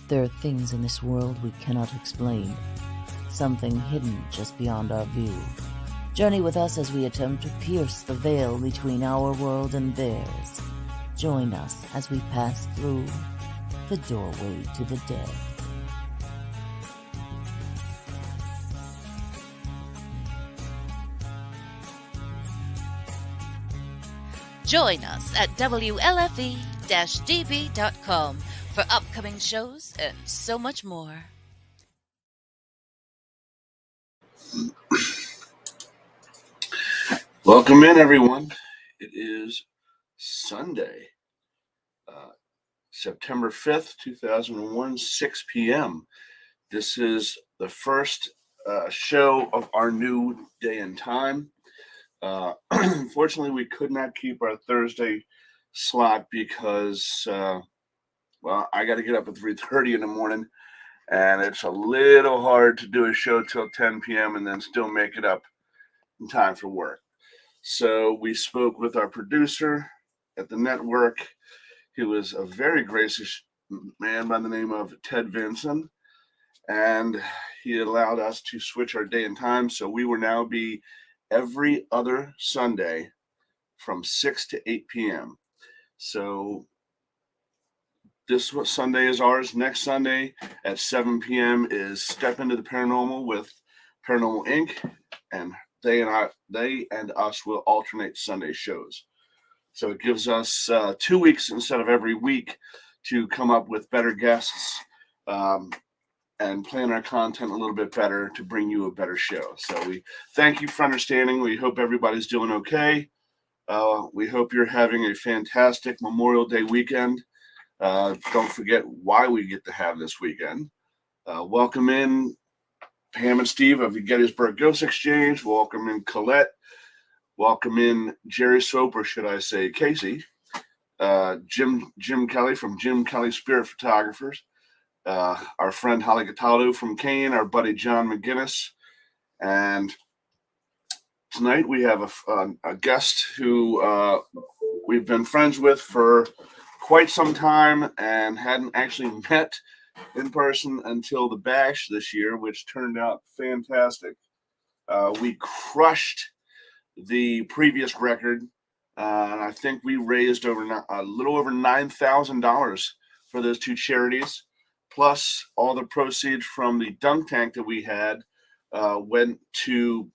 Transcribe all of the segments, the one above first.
There are things in this world we cannot explain, something hidden just beyond our view. Journey with us as we attempt to pierce the veil between our world and theirs. Join us as we pass through the doorway to the dead. Join us at WLFE-DB.com for upcoming shows and so much more. Welcome in, everyone. It is Sunday, September 5th, 2001, 6 p.m. This is the first show of our new day and time. Unfortunately, we could not keep our Thursday slot because, I got to get up at 3:30 in the morning, and it's a little hard to do a show till 10 p.m. and then still make it up in time for work. So we spoke with our producer at the network. He was a very gracious man by the name of Ted Vinson, and he allowed us to switch our day and time. So we will now be every other Sunday from 6 to 8 p.m. So this Sunday is ours. Next Sunday at 7 p.m. is Step Into the Paranormal with Paranormal Inc. And they and us will alternate Sunday shows. So it gives us 2 weeks instead of every week to come up with better guests and plan our content a little bit better to bring you a better show. So we thank you for understanding. We hope everybody's doing okay. We hope you're having a fantastic Memorial Day weekend. Don't forget why we get to have this weekend. Welcome in Pam and Steve of the Gettysburg Ghost Exchange. Welcome in Colette. Welcome in Jerry Soap, or should I say Casey. Jim Kelly from Jim Kelly Spirit Photographers. Our friend Holly Cataldo from Kane. Our buddy John McGinnis. And tonight we have a guest who we've been friends with for quite some time and hadn't actually met in person until the bash this year, which turned out fantastic. We crushed the previous record, and I think we raised a little over $9,000 for those two charities. Plus, all the proceeds from the dunk tank that we had went to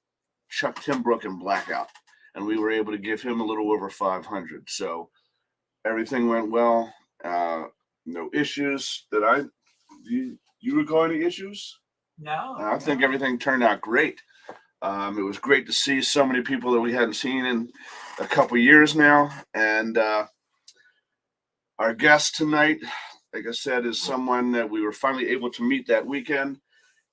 Chuck Timbrook and Blackout, and we were able to give him a little over $500. So everything went well. No issues that you recall any issues? No. I think everything turned out great. It was great to see so many people that we hadn't seen in a couple years now. And our guest tonight, like I said, is someone that we were finally able to meet that weekend.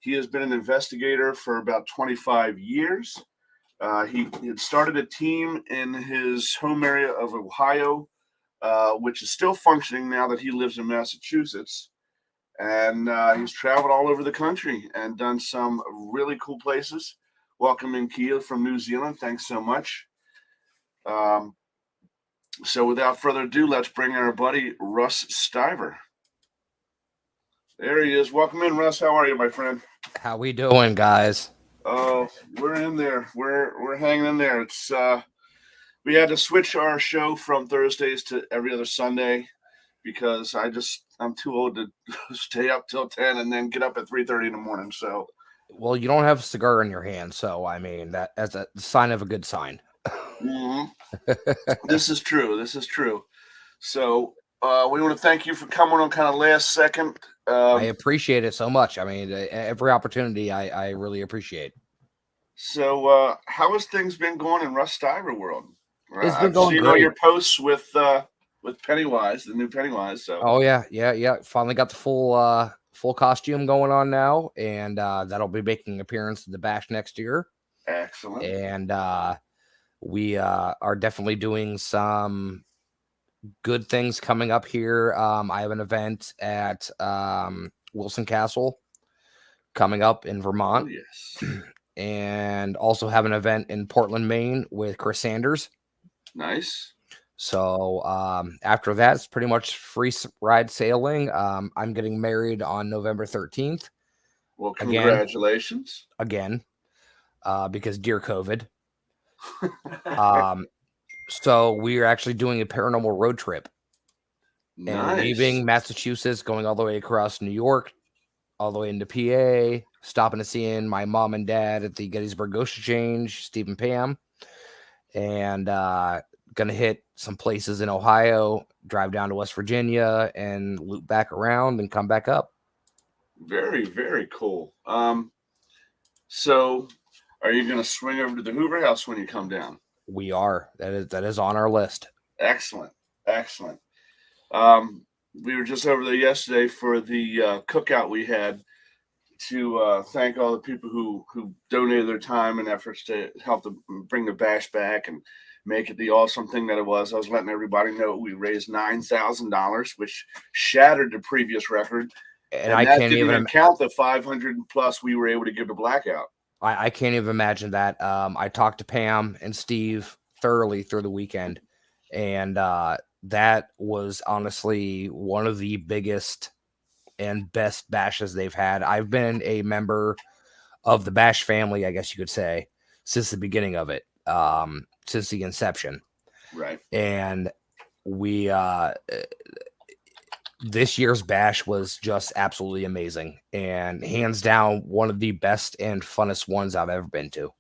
He has been an investigator for about 25 years. He had started a team in his home area of Ohio, which is still functioning now that he lives in Massachusetts. And he's traveled all over the country and done some really cool places. Welcome in Kia from New Zealand. Thanks so much. So without further ado, let's bring in our buddy Russ Stiver. There he is. Welcome in, Russ. How are you, my friend? How we doing, guys? Oh, we're in there. We're hanging in there. It's we had to switch our show from Thursdays to every other Sunday because I'm too old to stay up till 10 and then get up at 3:30 in the morning. So, well, you don't have a cigar in your hand, so I mean that's a sign of a good sign. Mm-hmm. This is true. So, we want to thank you for coming on kind of last second. I appreciate it so much. I mean, every opportunity I really appreciate. So, how has things been going in Russ Stiver world? It's been going seen great. All your posts with Pennywise, the new Pennywise. So. Oh yeah. Finally got the full costume going on now, and that'll be making an appearance at the bash next year. Excellent. And we are definitely doing some good things coming up here. I have an event at Wilson Castle coming up in Vermont. Oh, yes. And also have an event in Portland, Maine with Chris Sanders. Nice. So after that, it's pretty much free ride sailing. I'm getting married on November 13th. Well, Again, congratulations. Because dear COVID. So we are actually doing a paranormal road trip and Nice. leaving Massachusetts, going all the way across New York, all the way into PA, stopping to see my mom and dad at the Gettysburg Ghost Exchange, Steve and Pam, and gonna hit some places in Ohio, drive down to West Virginia, and loop back around and come back up. Very, very cool. So are you going to swing over to the Hoover House when you come down? We are. That is on our list. Excellent. Excellent. We were just over there yesterday for the cookout we had to thank all the people who donated their time and efforts to help bring the bash back and make it the awesome thing that it was. I was letting everybody know we raised $9,000, which shattered the previous record. And And I that can't didn't even even count the 500 plus we were able to give to Blackout. I can't even imagine that. I talked to Pam and Steve thoroughly through the weekend, and that was honestly one of the biggest and best bashes they've had. I've been a member of the Bash family, I guess you could say, since the beginning of it, since the inception. Right. And we this year's bash was just absolutely amazing and hands down one of the best and funnest ones I've ever been to.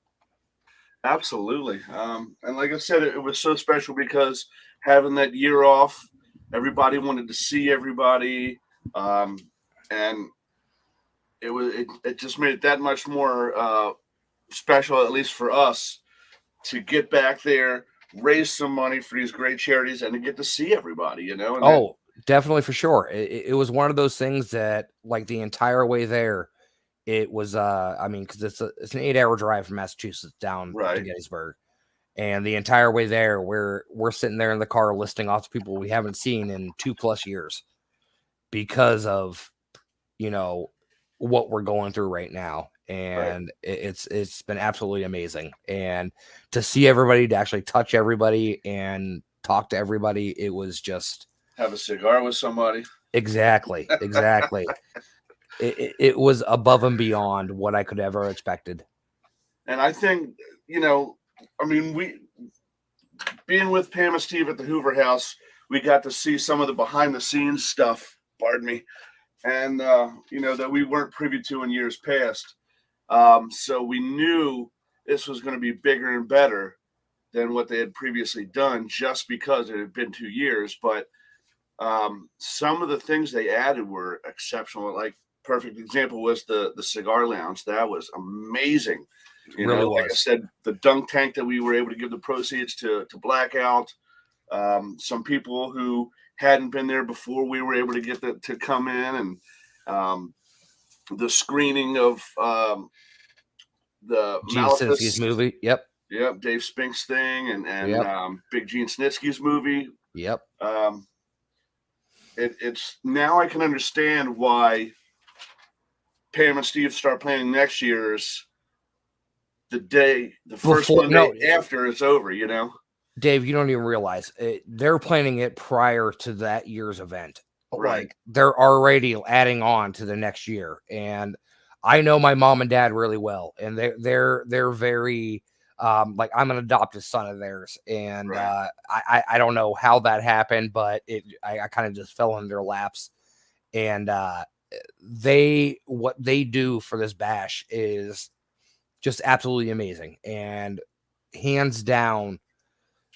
Absolutely. And like I said, it was so special because having that year off, everybody wanted to see everybody. And it just made it that much more special, at least for us, to get back there, raise some money for these great charities, and to get to see everybody, And definitely, for sure. It was one of those things that, like, the entire way there, it was, because it's an 8-hour drive from Massachusetts down to Gettysburg. And the entire way there, we're sitting there in the car listing off the people we haven't seen in 2+ years because of, what we're going through right now. And it's been absolutely amazing. And to see everybody, to actually touch everybody and talk to everybody, it was just have a cigar with somebody. Exactly. It was above and beyond what I could ever expected. And I think, we being with Pam and Steve at the Hoover House, we got to see some of the behind the scenes stuff, pardon me, and, that we weren't privy to in years past. So we knew this was going to be bigger and better than what they had previously done just because it had been 2 years. But some of the things they added were exceptional. Like, perfect example was the cigar lounge. That was amazing. Like I said, the dunk tank that we were able to give the proceeds to Blackout. Some people who hadn't been there before, we were able to get to come in, and the screening of the Gene Snitsky's movie. Yep, Dave Spink's thing, and Big Gene Snitsky's movie. Yep. It's now I can understand why Pam and Steve start planning next year's the first Monday after it's over, Dave, you don't even realize they're planning it prior to that year's event. Right. Like, they're already adding on to the next year. And I know my mom and dad really well, and they're very like, I'm an adopted son of theirs, and I don't know how that happened, but I kind of just fell in their laps. And what they do for this bash is just absolutely amazing, and hands down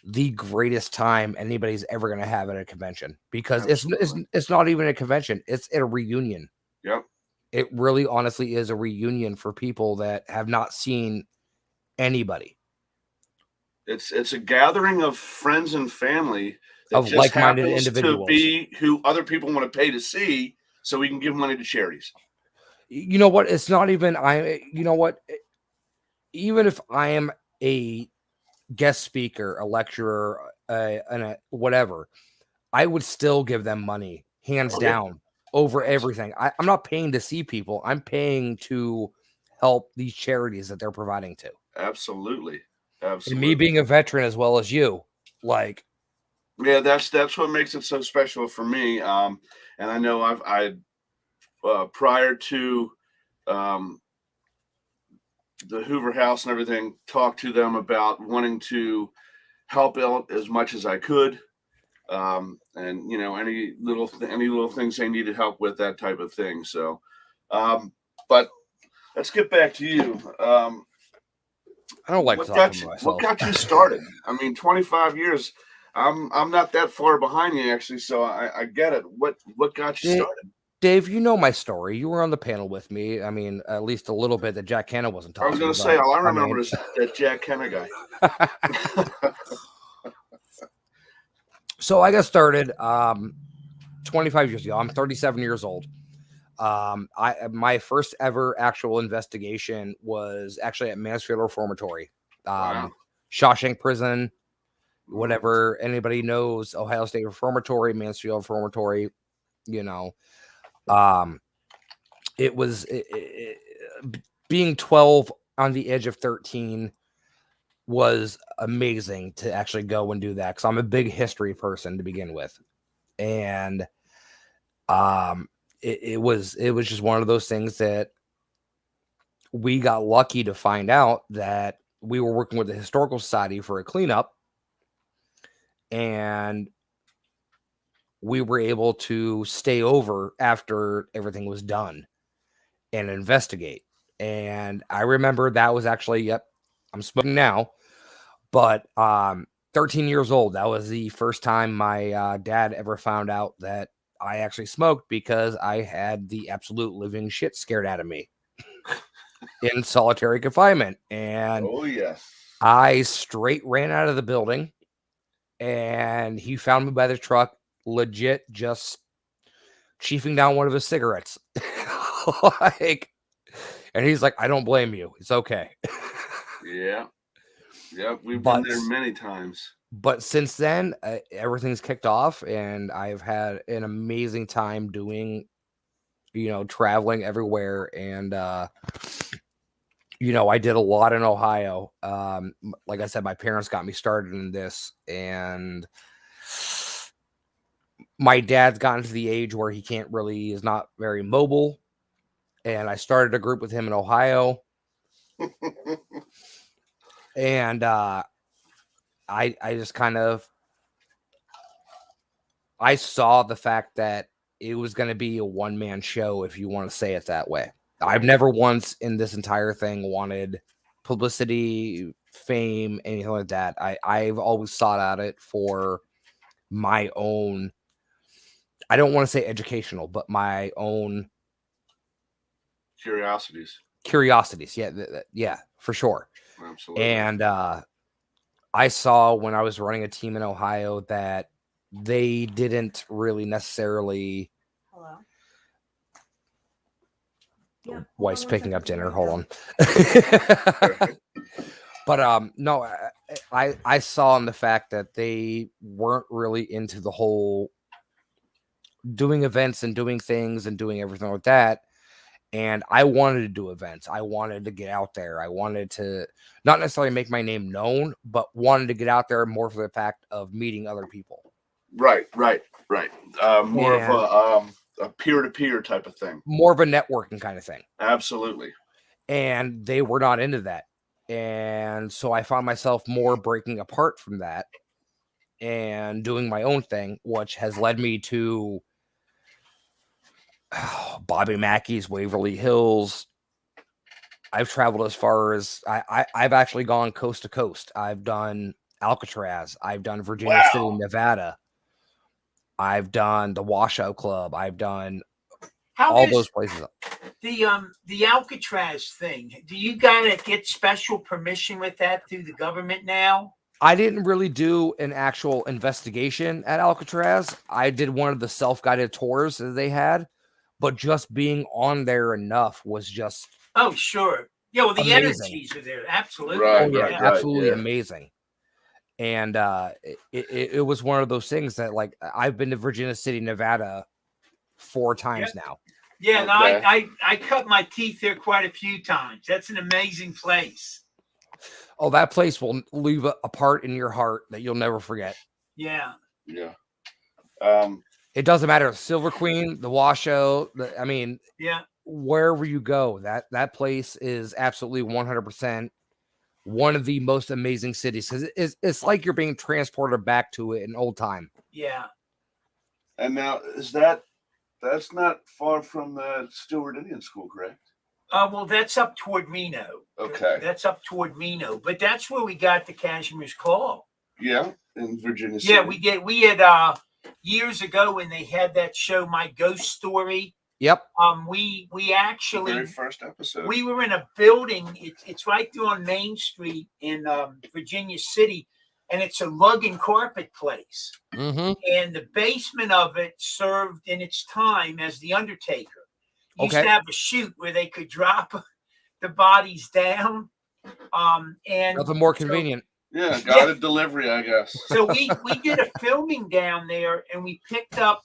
the greatest time anybody's ever going to have at a convention, because it's not even a convention, it's a reunion. Yep. It really honestly is a reunion for people that have not seen anybody. It's a gathering of friends and family that of like-minded individuals to be who other people want to pay to see, so we can give money to charities. You know what? It's not even even if I am a guest speaker, a lecturer, and whatever, I would still give them money, hands down, over everything. I'm not paying to see people. I'm paying to help these charities that they're providing to. Absolutely. And me being a veteran as well as you, like, Yeah, that's what makes it so special for me. And I know I prior to um, the Hoover House and everything, talked to them about wanting to help out as much as I could. And any little things they needed help with, that type of thing. So, but let's get back to you. I don't like to What talk got about you? What myself. got you started? I mean, 25 years. I'm not that far behind you actually, so I get it. What got you started? Dave, you know my story. You were on the panel with me. I mean, at least a little bit that Jack Hanna wasn't I was talking, gonna say all I I remember mean, is that Jack Kenna guy. so I got started 25 years ago. I'm 37 years old. My first ever actual investigation was actually at Mansfield Reformatory, Wow. Shawshank Prison. Whatever anybody knows, Ohio State Reformatory, Mansfield Reformatory, you know, it was being 12 on the edge of 13 was amazing to actually go and do that, because I'm a big history person to begin with. And it was just one of those things that we got lucky to find out that we were working with the Historical Society for a cleanup, and we were able to stay over after everything was done and investigate. And I remember that was actually, yep, I'm smoking now, but 13 years old, that was the first time my dad ever found out that I actually smoked, because I had the absolute living shit scared out of me in solitary confinement. And Oh yeah. I straight ran out of the building, and he found me by the truck, legit just chiefing down one of his cigarettes. Like, and he's like, I don't blame you. It's okay. Yeah. Yep. We've been But there many times. since then, everything's kicked off, and I've had an amazing time doing, traveling everywhere. And, I did a lot in Ohio. Like I said, my parents got me started in this, and my dad's gotten to the age where he is not very mobile. And I started a group with him in Ohio. And I just kind of, I saw the fact that it was going to be a one-man show, if you want to say it that way. Right. I've never once in this entire thing wanted publicity, fame, anything like that. I've always sought out it for my own, I don't want to say educational, but my own Curiosities. Yeah, yeah, for sure. Absolutely. And I saw when I was running a team in Ohio that they didn't really necessarily. Hello. Yeah, wife's picking up dinner. Hold on. But no, I saw in the fact that they weren't really into the whole doing events and doing things and doing everything like that. And I wanted to do events. I wanted to get out there. I wanted to not necessarily make my name known, but wanted to get out there more for the fact of meeting other people. Right. More of a peer-to-peer type of thing. More of a networking kind of thing. Absolutely. And they were not into that. And so I found myself more breaking apart from that and doing my own thing, which has led me to Bobby Mackey's, Waverly Hills. I've traveled as far as I've actually gone coast to coast. I've done Alcatraz. I've done Virginia City, Nevada. I've done the Washout Club. I've done all those places. The Alcatraz thing. Do you gotta get special permission with that through the government now? I didn't really do an actual investigation at Alcatraz. I did one of the self-guided tours that they had, but just being on there enough was just sure. Yeah, well, the amazing. energies are there. Absolutely. Right, absolutely amazing. And it was one of those things that, like, I've been to Virginia City, Nevada 4 times now. Yeah, no, I cut my teeth there quite a few times. That's an amazing place. Oh, that place will leave a part in your heart that you'll never forget. Yeah. Yeah. It doesn't matter. Silver Queen, the Washoe. I mean, Yeah. wherever you go, that place is absolutely 100% one of the most amazing cities because it's like you're being transported back to it in old time. Yeah. And now that's not far from the Stewart Indian School, correct? Well, that's up toward Reno. Okay. That's up toward Reno, but that's where we got the Cashmere's Claw. Yeah, in Virginia City. Yeah, we did. We had years ago when they had that show, My Ghost Story. Yep. We actually the very first episode. We were in a building. It's right there on Main Street in Virginia City, and it's a rug and carpet place. Mm-hmm. And the basement of it served in its time as the Undertaker. Used Okay. to have a chute where they could drop the bodies down. And nothing more convenient. Yeah, guided delivery, I guess. So we did a filming down there, and we picked up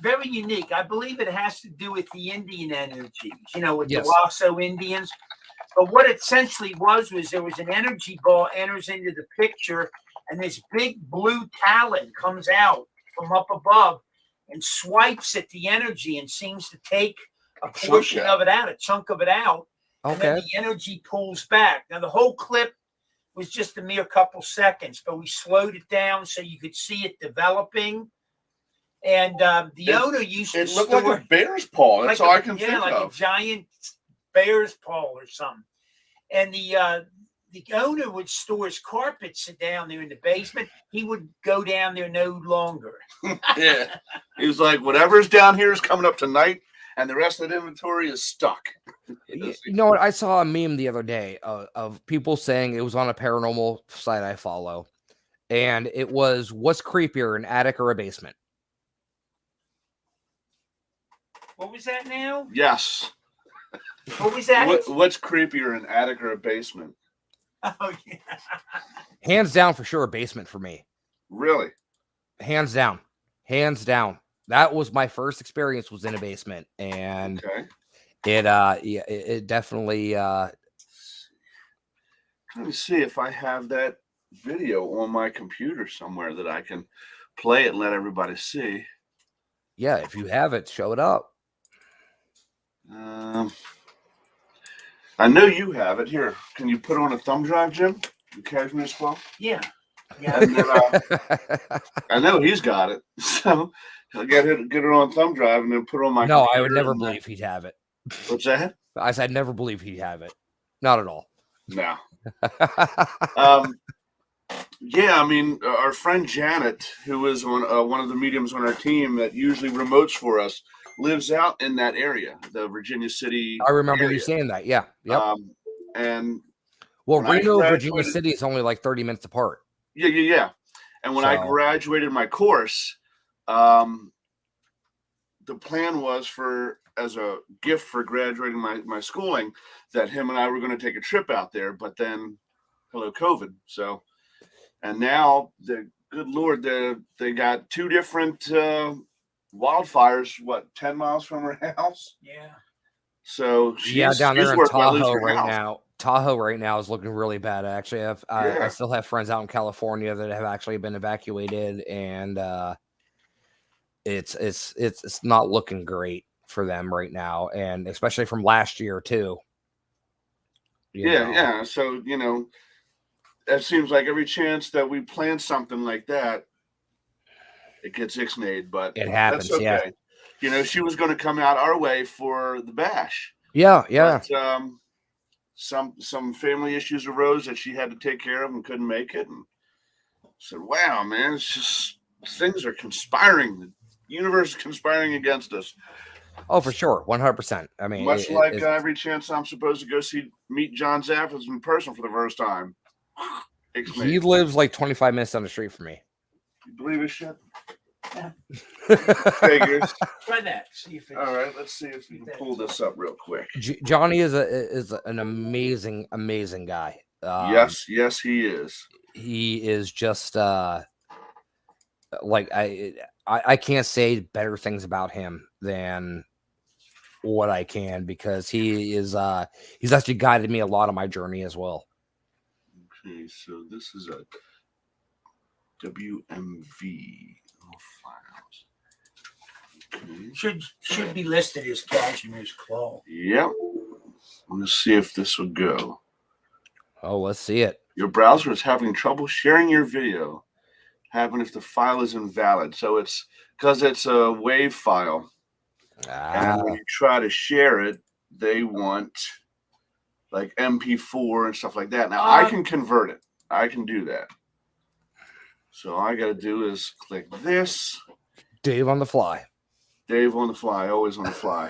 very unique. I believe it has to do with the Indian energies, with Yes. the Washoe Indians. But what it essentially was there was an energy ball enters into the picture, and this big blue talon comes out from up above and swipes at the energy and seems to take a portion of it out, a chunk of it out. And then the energy pulls back. Now, the whole clip was just a mere couple seconds, but we slowed it down so you could see it developing. And the owner used to It looked like a bear's paw. That's all I can think like of. a giant bear's paw or something. And the owner would store his carpets down there in the basement. He would go down there no longer. Yeah. He was like, whatever's down here is coming up tonight, and the rest of the inventory is stuck. You know what? I saw a meme the other day of people saying it was on a paranormal site I follow, and it was, what's creepier, an attic or a basement? What was that now? Yes. What was that? What's creepier, an attic or a basement? Oh, yeah. Hands down for sure, a basement for me. Really? Hands down. Hands down. That was my first experience, was in a basement, and it definitely trying to see if I have that video on my computer somewhere that I can play it and let everybody see. Yeah, if you have it, show it up. I know you have it. Here, can you put on a thumb drive, Jim? The Cashmere Squall? Yeah. And then, I know he's got it, so I'll get it on thumb drive and then put it on my. No, I would never believe he'd have it. What's that? I said, I'd never believe he'd have it. Not at all. No. Yeah, I mean, our friend Janet, who is one of the mediums on our team that usually remotes for us, lives out in that area, the Virginia City. I remember area. you saying that. Yeah. Yep. And Reno, Virginia City is only like 30 minutes apart. Yeah. And when I graduated my course, the plan was as a gift for graduating my schooling, that him and I were going to take a trip out there. But then, hello, COVID. So, and now the good Lord, they got two different wildfires. 10 miles from her house? Yeah. So down there in Tahoe right now. Tahoe right now is looking really bad. Actually, I still have friends out in California that have actually been evacuated, and it's not looking great for them right now, and especially from last year too. Yeah. So it seems like every chance that we plan something like that, it gets ixnayed, but it happens. That's okay. Yeah. She was going to come out our way for the bash. Yeah. But, some family issues arose that she had to take care of and couldn't make it. And I said, wow, man, it's just things are conspiring. The universe is conspiring against us. Oh, for sure. 100%. I mean, much like every chance I'm supposed to go meet John Zaffis in person for the first time. He lives like 25 minutes down the street from me. You believe his shit? Yeah. Figures. Try that. See if all right, let's see if we can pull this up real quick. Johnny is an amazing guy. Yes, he is. He is just like I can't say better things about him than what I can, because he's actually guided me a lot on my journey as well. Okay, so this is WMV. All files. Okay. Should be listed as Cashmere's Claw. Yep. Let's see if this will go. Oh, let's see it. Your browser is having trouble sharing your video. Happen if the file is invalid. So it's because it's a WAV file. And when you try to share it, they want like MP4 and stuff like that. Now I can convert it. I can do that. So all I got to do is click this. Dave on the fly. Dave on the fly, always on the fly.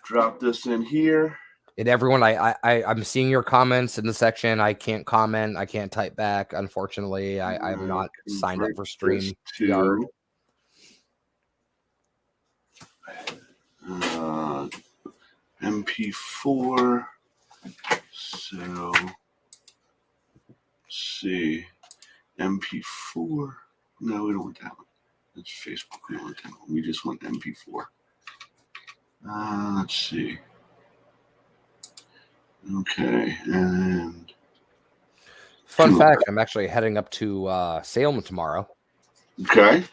Drop this in here. And everyone, I'm seeing your comments in the section. I can't comment. I can't type back. Unfortunately, I'm not signed up for StreamYard. MP4. So, let's see. MP4. No, we don't want that one. That's Facebook. We don't want that one. We just want MP4. Let's see. Okay, and fun fact: I'm actually heading up to Salem tomorrow. Okay,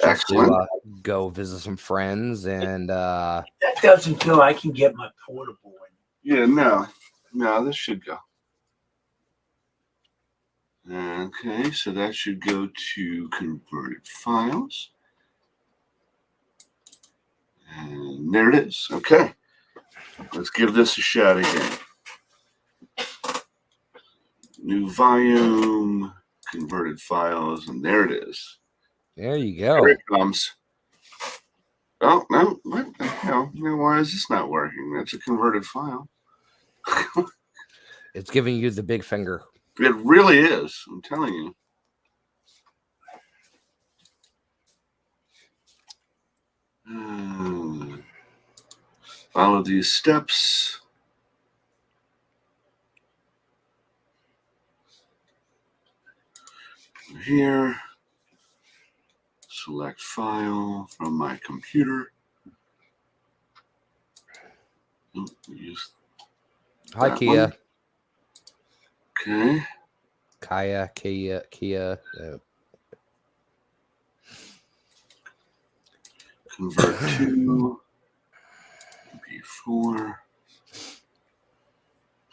excellent. To, go visit some friends, and that doesn't go. I can get my portable one. Yeah, no, this should go. Okay, so that should go to converted files, and there it is. Okay. Let's give this a shot again. New volume, converted files, and there it is. There you go. Here it comes. Oh, no. What the hell? Why is this not working? That's a converted file. It's giving you the big finger. It really is. I'm telling you. Follow these steps. Here, select file from my computer. Hi, Kia. One. Okay. Kia. Convert to MP4.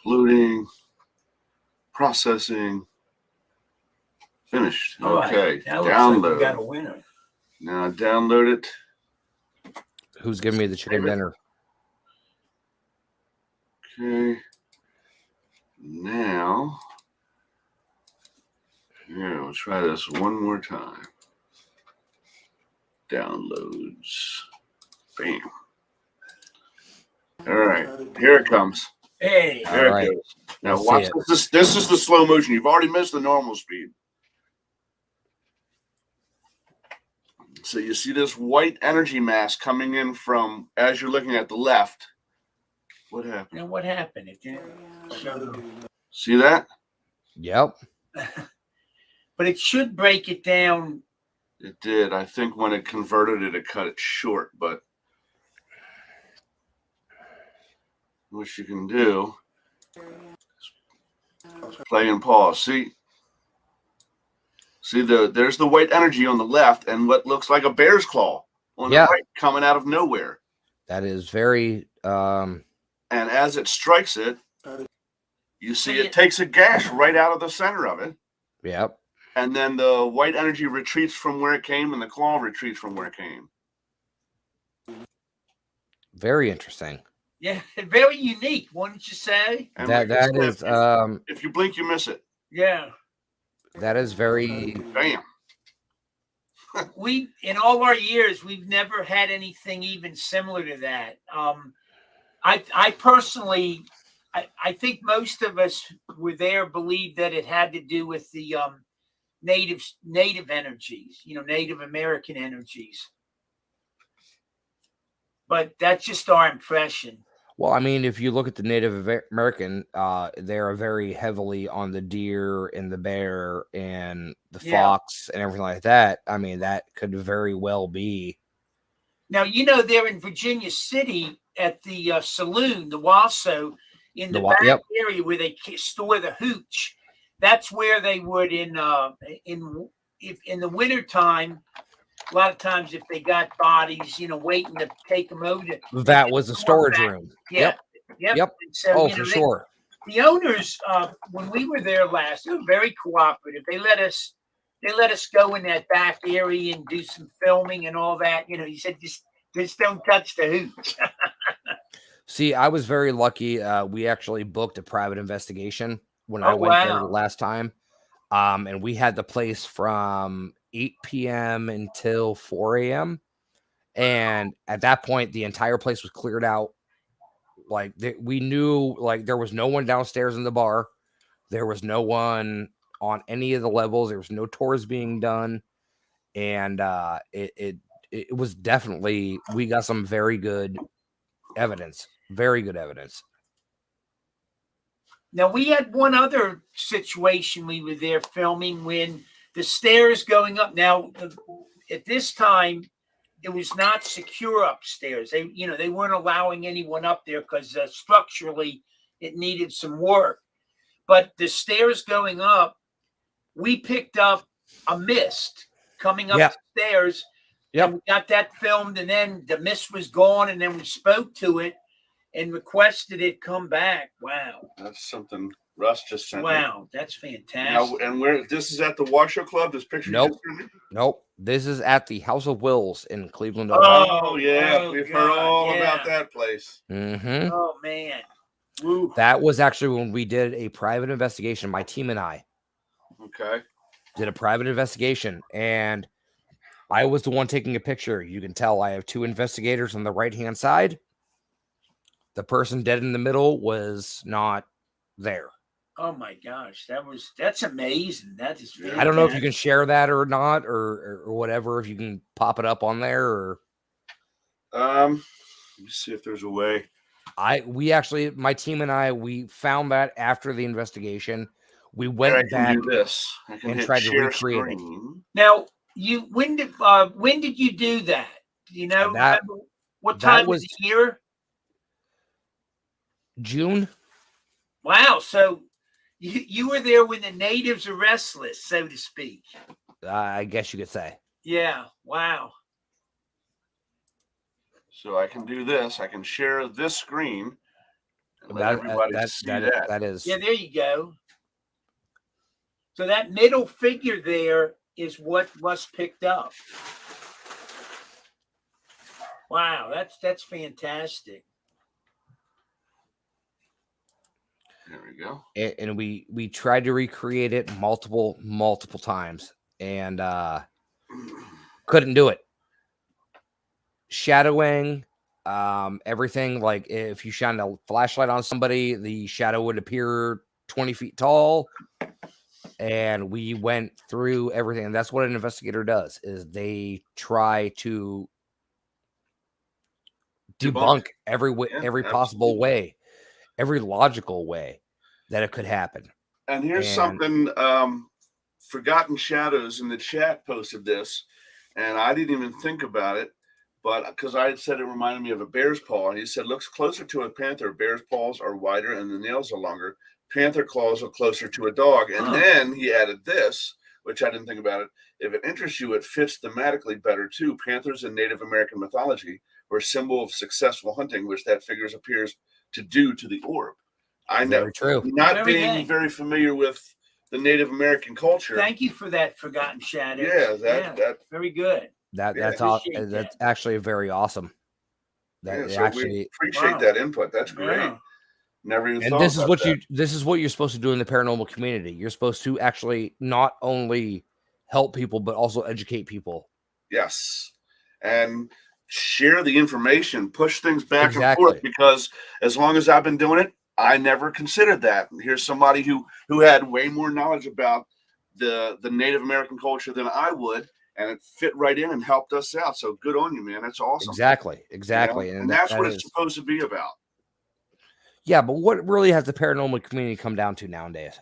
Loading. Processing. Finished. Okay. That looks download. like we got a winner. Now download it. Who's giving me the chicken dinner? Okay. Now, yeah, we'll try this one more time. Downloads. Bam. All right, here it comes. Hey. There it goes. Now watch this. This is the slow motion. You've already missed the normal speed. So you see this white energy mass coming in from, as you're looking at the left. What happened? Now what happened? It didn't show. See that? Yep. But it should break it down. It did. I think when it converted it, it cut it short. But what you can do is play and pause. See, there's the white energy on the left and what looks like a bear's claw on the right coming out of nowhere. That is very. And as it strikes it, you see it takes a gash right out of the center of it. Yep. And then the white energy retreats from where it came and the claw retreats from where it came. Very interesting. Yeah, very unique, wouldn't you say? And that is if you blink, you miss it. Yeah. That is very bam. We in all our years, we've never had anything even similar to that. I personally, I think most of us were there believed that it had to do with the native energies, Native American energies. But that's just our impression. Well, I mean, if you look at the Native American, they're very heavily on the deer and the bear and the fox and everything like that. I mean, that could very well be. Now, they're in Virginia City at the saloon, the Wasso, in the back area where they store the hooch. that's where they would in the wintertime. A lot of times, if they got bodies, waiting to take them over, That was a storage room. Yeah. Yep. Yep. And so, Oh, for sure. The owners, when we were there last, they were very cooperative. They let us go in that back area and do some filming and all that. He said, just don't touch the hooch. See, I was very lucky. We actually booked a private investigation when I went there the last time. And we had the place from 8 p.m. until 4 a.m. And at that point, the entire place was cleared out. Like we knew, like there was no one downstairs in the bar. There was no one on any of the levels. There was no tours being done. And it was definitely, we got some very good evidence. Very good evidence. Now, we had one other situation we were there filming when the stairs going up. Now, at this time, it was not secure upstairs. They weren't allowing anyone up there because structurally it needed some work. But the stairs going up, we picked up a mist coming up the stairs. Yep. And we got that filmed, and then the mist was gone, and then we spoke to it and requested it come back. Wow. That's something Russ just sent me. Wow, that's fantastic. Now, and this is at the Washoe Club, this picture? Nope. This is at the House of Wills in Cleveland, Ohio. Oh, yeah. We've heard all about that place. Mm-hmm. Oh, man. Woo. That was actually when we did a private investigation, my team and I. Okay. Did a private investigation, and I was the one taking a picture. You can tell I have two investigators on the right-hand side. The person dead in the middle was not there. Oh my gosh, that's amazing. That is fantastic. I don't know if you can share that or not, or whatever. If you can pop it up on there, or let me see if there's a way. My team and I, we found that after the investigation. We went back and tried to recreate it. Now, when did you do that? Do you know what time was the year? June. Wow, so you were there when the natives are restless, so to speak. I guess you could say. Yeah. Wow. So I can do this. I can share this screen. And let everybody see that. That is. Yeah, there you go. So that middle figure there is what Russ picked up. Wow, that's fantastic. There we go. And we tried to recreate it multiple times and couldn't do it. Shadowing, everything, like if you shine a flashlight on somebody, the shadow would appear 20 feet tall. And we went through everything. And that's what an investigator does, is they try to debunk every possible way, every logical way that it could happen. And here's something, Forgotten Shadows in the chat posted this, and I didn't even think about it, but because I had said it reminded me of a bear's paw, and he said, looks closer to a panther. Bear's paws are wider and the nails are longer. Panther claws are closer to a dog. And then he added this, which I didn't think about it. If it interests you, it fits thematically better too. Panthers in Native American mythology were a symbol of successful hunting, which that figure appears to do to the orb. I know, not being very familiar with the Native American culture. Thank you for that, Forgotten Shadows. Yeah, that very good. That's actually very awesome. We appreciate that input. That's great. Yeah. Never even and thought this is about what that. this is what you're supposed to do in the paranormal community. You're supposed to actually not only help people but also educate people. Yes, and share the information, push things back and forth, because as long as I've been doing it, I never considered that. And here's somebody who had way more knowledge about the Native American culture than I would, and it fit right in and helped us out. So good on you, man. That's awesome. Exactly. You know? And that's what it's supposed to be about. Yeah, but what really has the paranormal community come down to nowadays?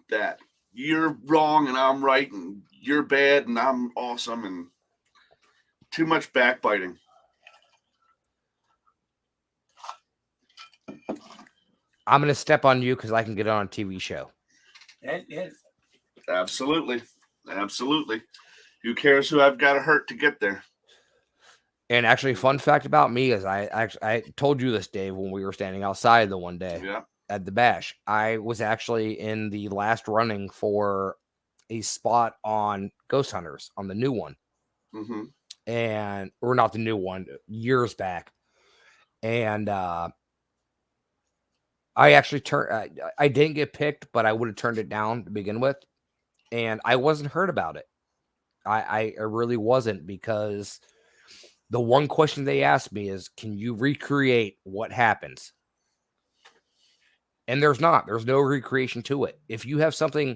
That you're wrong and I'm right, and you're bad and I'm awesome, and too much backbiting. I'm going to step on you because I can get on a TV show. Yeah. Absolutely. Who cares who I've got to hurt to get there? And actually, fun fact about me is I told you this, Dave, when we were standing outside the one day at the bash. I was actually in the last running for a spot on Ghost Hunters on the new one. Or not the new one, years back. And I actually I didn't get picked, but I would have turned it down to begin with. And I wasn't heard about it. I really wasn't, because the one question they asked me is, can you recreate what happens? And there's no recreation to it. If you have something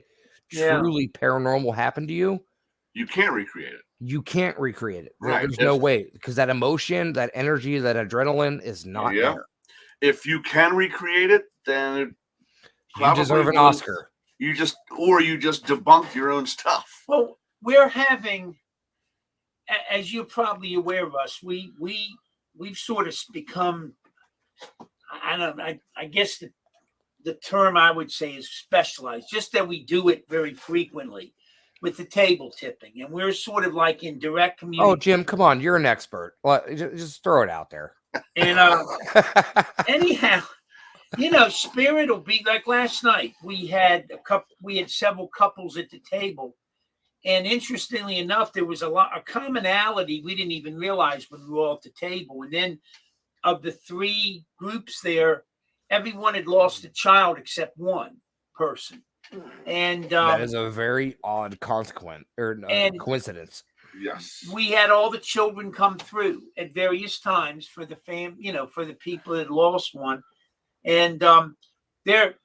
truly paranormal happen to you, you can't recreate it. You can't recreate it. Right. There's no way, because that emotion, that energy, that adrenaline is not there. If you can recreate it, then you deserve an Oscar. You just debunk your own stuff. Well, we're having, as you're probably aware of us, we've sort of become, I guess the term I would say is specialized, just that we do it very frequently with the table tipping, and we're sort of like in direct communication. Oh, Jim, come on, you're an expert. Well, just throw it out there. And anyhow, Spirit will be like last night. We had several couples at the table, and interestingly enough, there was a commonality we didn't even realize when we were all at the table. And then, of the three groups there, everyone had lost a child except one person. And that is a very odd coincidence. Yes, we had all the children come through at various times for the for the people that lost one, and their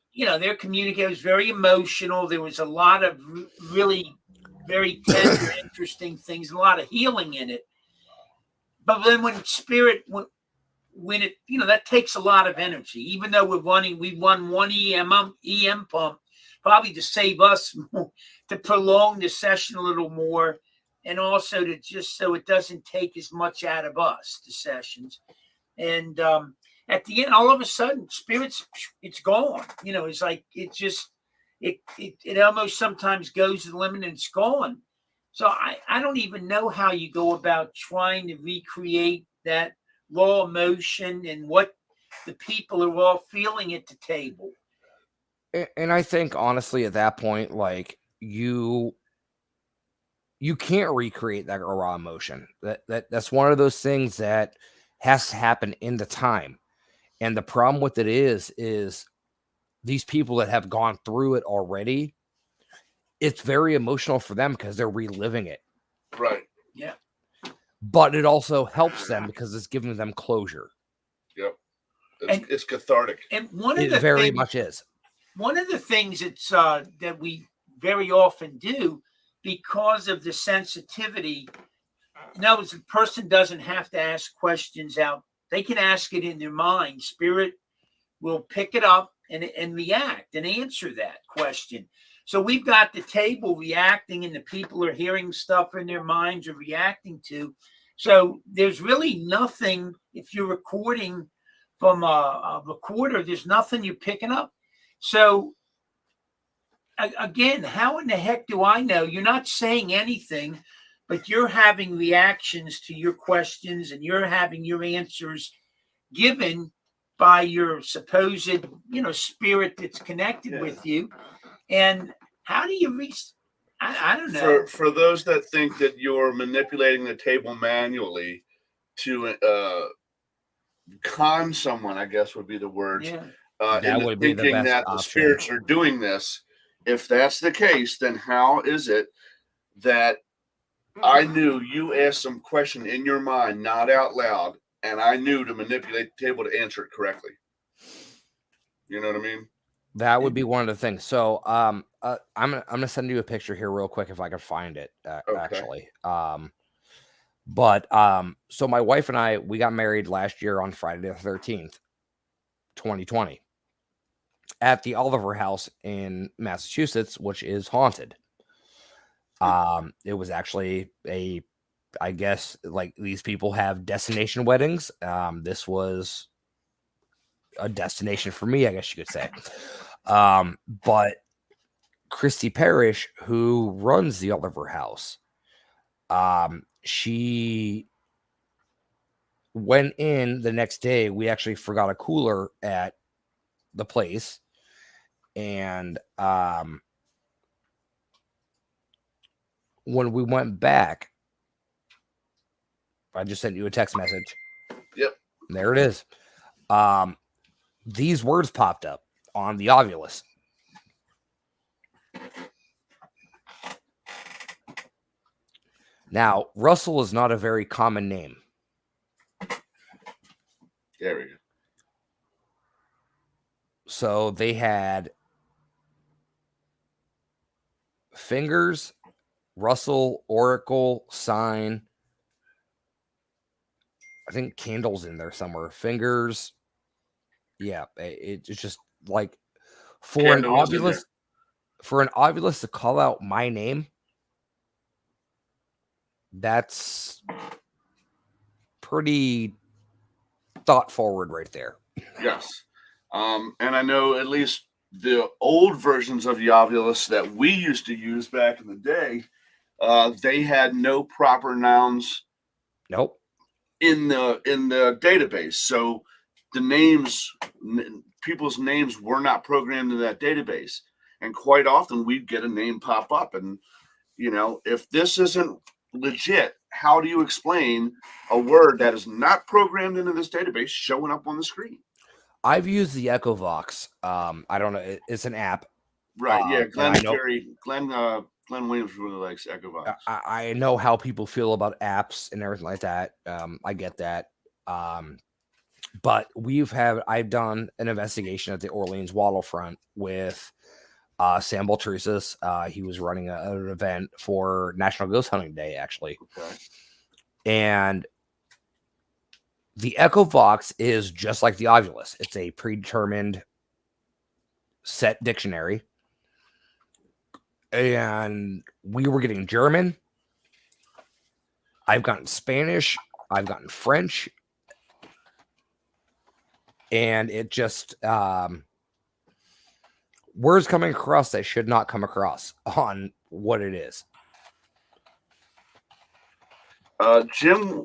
communication was very emotional. There was a lot of really very tender, interesting things, a lot of healing in it. But then when Spirit, when it, that takes a lot of energy. Even though we won one EM pump, probably to save us more, to prolong the session a little more, and also to just so it doesn't take as much out of us, the sessions. And at the end, all of a sudden, Spirit's, it's gone. It's like it almost sometimes goes to the limit and it's gone. So I don't even know how you go about trying to recreate that raw emotion and what the people are all feeling at the table. And I think, honestly, at that point, like, you can't recreate that raw emotion. That's one of those things that has to happen in the time. And the problem with it is these people that have gone through it already, it's very emotional for them because they're reliving it. Right. Yeah. But it also helps them because it's giving them closure. Yep. It's cathartic. And it very much is. One of the things it's that we very often do, because of the sensitivity, the person doesn't have to ask questions out. They can ask it in their mind. Spirit will pick it up and react and answer that question. So we've got the table reacting, and the people are hearing stuff in their minds or reacting to. So there's really nothing, if you're recording from a recorder, there's nothing you're picking up. So again, how in the heck do I know? You're not saying anything, but you're having reactions to your questions, and you're having your answers given by your supposed, spirit that's connected with you. And how do you reach? I don't know. For those that think that you're manipulating the table manually to con someone, I guess would be the words. Yeah. That would be thinking that the spirits are doing this. If that's the case, then how is it that I knew you asked some question in your mind, not out loud, and I knew to manipulate the table to answer it correctly? You know what I mean? That would be one of the things. So I'm gonna send you a picture here real quick if I can find it. Actually, so my wife and I, we got married last year on Friday the 13th, 2020, at the Oliver House in Massachusetts, which is haunted. It was actually I guess, like, these people have destination weddings. This was a destination for me, I guess you could say. But Christy Parrish, who runs the Oliver House, she went in the next day. We actually forgot a cooler at the place, and when we went back, I just sent you a text message. Yep. There it is. These words popped up on the Ovulus. Now, Russell is not a very common name. There we go. So they had fingers, Russell, Oracle, sign. I think candles in there somewhere. Fingers. Yeah, it's just like for an Ovulus to call out my name. That's pretty thought forward right there. Yes. And I know at least the old versions of the Ovulus that we used to use back in the day, they had no proper nouns. Nope. In the database. So the names, people's names were not programmed in that database. And quite often we'd get a name pop up. And, if this isn't legit, how do you explain a word that is not programmed into this database showing up on the screen? I've used the EchoVox. I don't know. It's an app. Right. Yeah. Glenn Williams really likes EchoVox. I know how people feel about apps and everything like that. I get that. But I've done an investigation at the Orleans waterfront with Sam Baltrusis. He was running an event for National Ghost Hunting Day, actually. Okay. And the EchoVox is just like the Ovulus. It's a predetermined set dictionary. And we were getting German. I've gotten Spanish. I've gotten French. And it just words coming across that should not come across on what it is. Jim,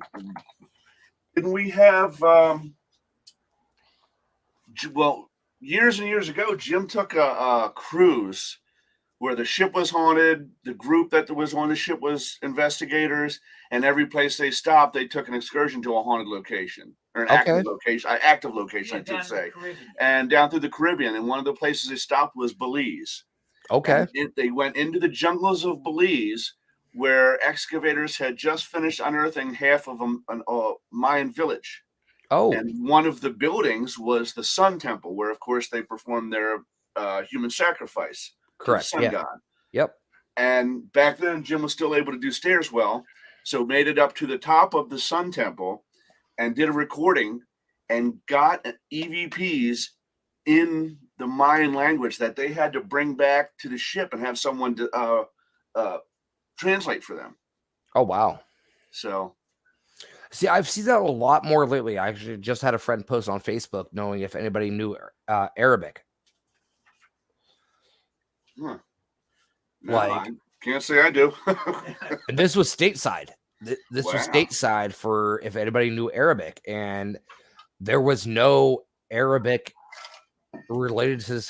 didn't we have years and years ago, Jim took a cruise where the ship was haunted. The group that was on the ship was investigators, and every place they stopped, they took an excursion to a haunted location or an active location, I should say, and down through the Caribbean. And one of the places they stopped was Belize. Okay. They went into the jungles of Belize, where excavators had just finished unearthing half of a Mayan village. Oh. And one of the buildings was the Sun Temple, where, of course, they performed their human sacrifice. Correct. Sun God. Yep. And back then, Jim was still able to do stairs well, so made it up to the top of the Sun Temple and did a recording and got EVPs in the Mayan language that they had to bring back to the ship and have someone to translate for them. Oh, wow. So, see, I've seen that a lot more lately. I actually just had a friend post on Facebook knowing if anybody knew Arabic. Huh. No, I can't say I do. And this was stateside. This was stateside for if anybody knew Arabic, and there was no Arabic related to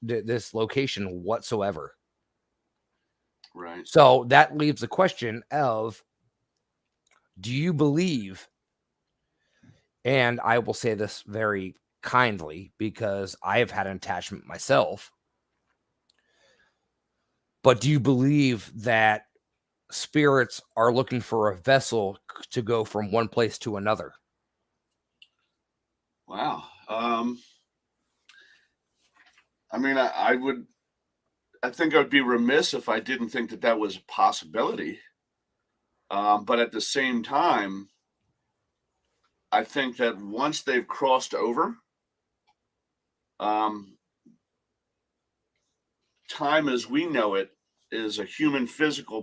this location whatsoever. Right. So that leaves the question of, do you believe, and I will say this very kindly because I have had an attachment myself, but do you believe that spirits are looking for a vessel to go from one place to another? Wow. I mean, I think I would be remiss if I didn't think that was a possibility. But at the same time, I think that once they've crossed over, time as we know it is a human physical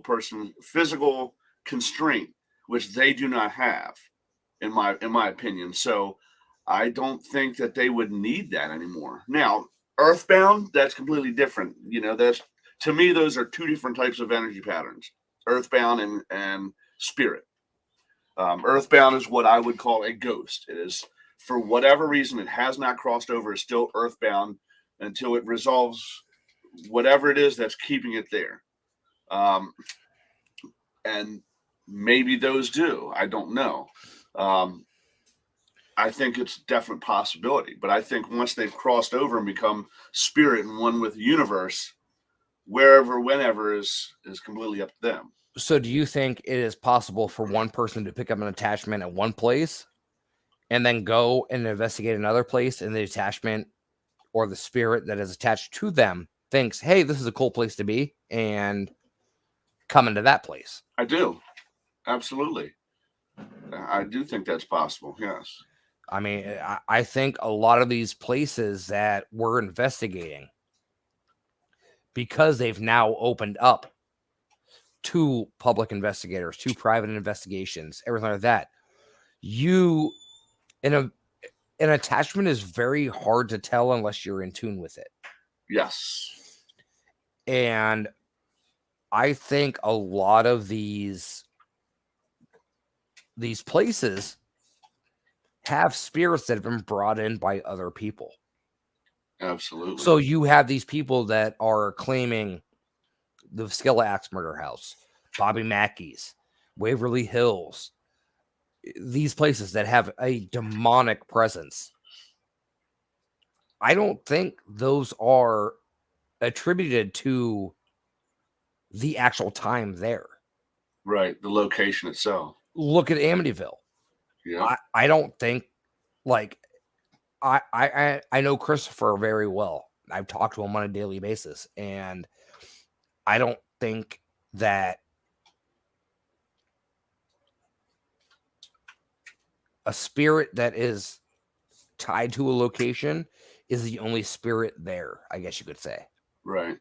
constraint, which they do not have, in my opinion. So I don't think that they would need that anymore. Now, Earthbound, that's completely different. That's, to me, those are two different types of energy patterns: Earthbound and spirit. Earthbound is what I would call a ghost. It is, for whatever reason, it has not crossed over. It's still Earthbound until it resolves whatever it is that's keeping it there. And maybe those do. I don't know. I think it's a definite possibility. But I think once they've crossed over and become spirit and one with the universe, wherever, whenever is completely up to them. So do you think it is possible for one person to pick up an attachment at one place and then go and investigate another place, and the attachment or the spirit that is attached to them thinks, hey, this is a cool place to be, and come into that place? I do. Absolutely. I do think that's possible. Yes. I mean, I think a lot of these places that we're investigating, because they've now opened up to public investigators, to private investigations, everything like that, an attachment is very hard to tell unless you're in tune with it. Yes. And I think a lot of these places have spirits that have been brought in by other people. Absolutely. So you have these people that are claiming the Skilla Axe Murder House, Bobby Mackey's, Waverly Hills, these places that have a demonic presence. I don't think those are attributed to the actual time there. Right. The location itself. Look at Amityville. Yeah. I don't think, like, I know Christopher very well. I've talked to him on a daily basis, and I don't think that a spirit that is tied to a location is the only spirit there, I guess you could say. Right.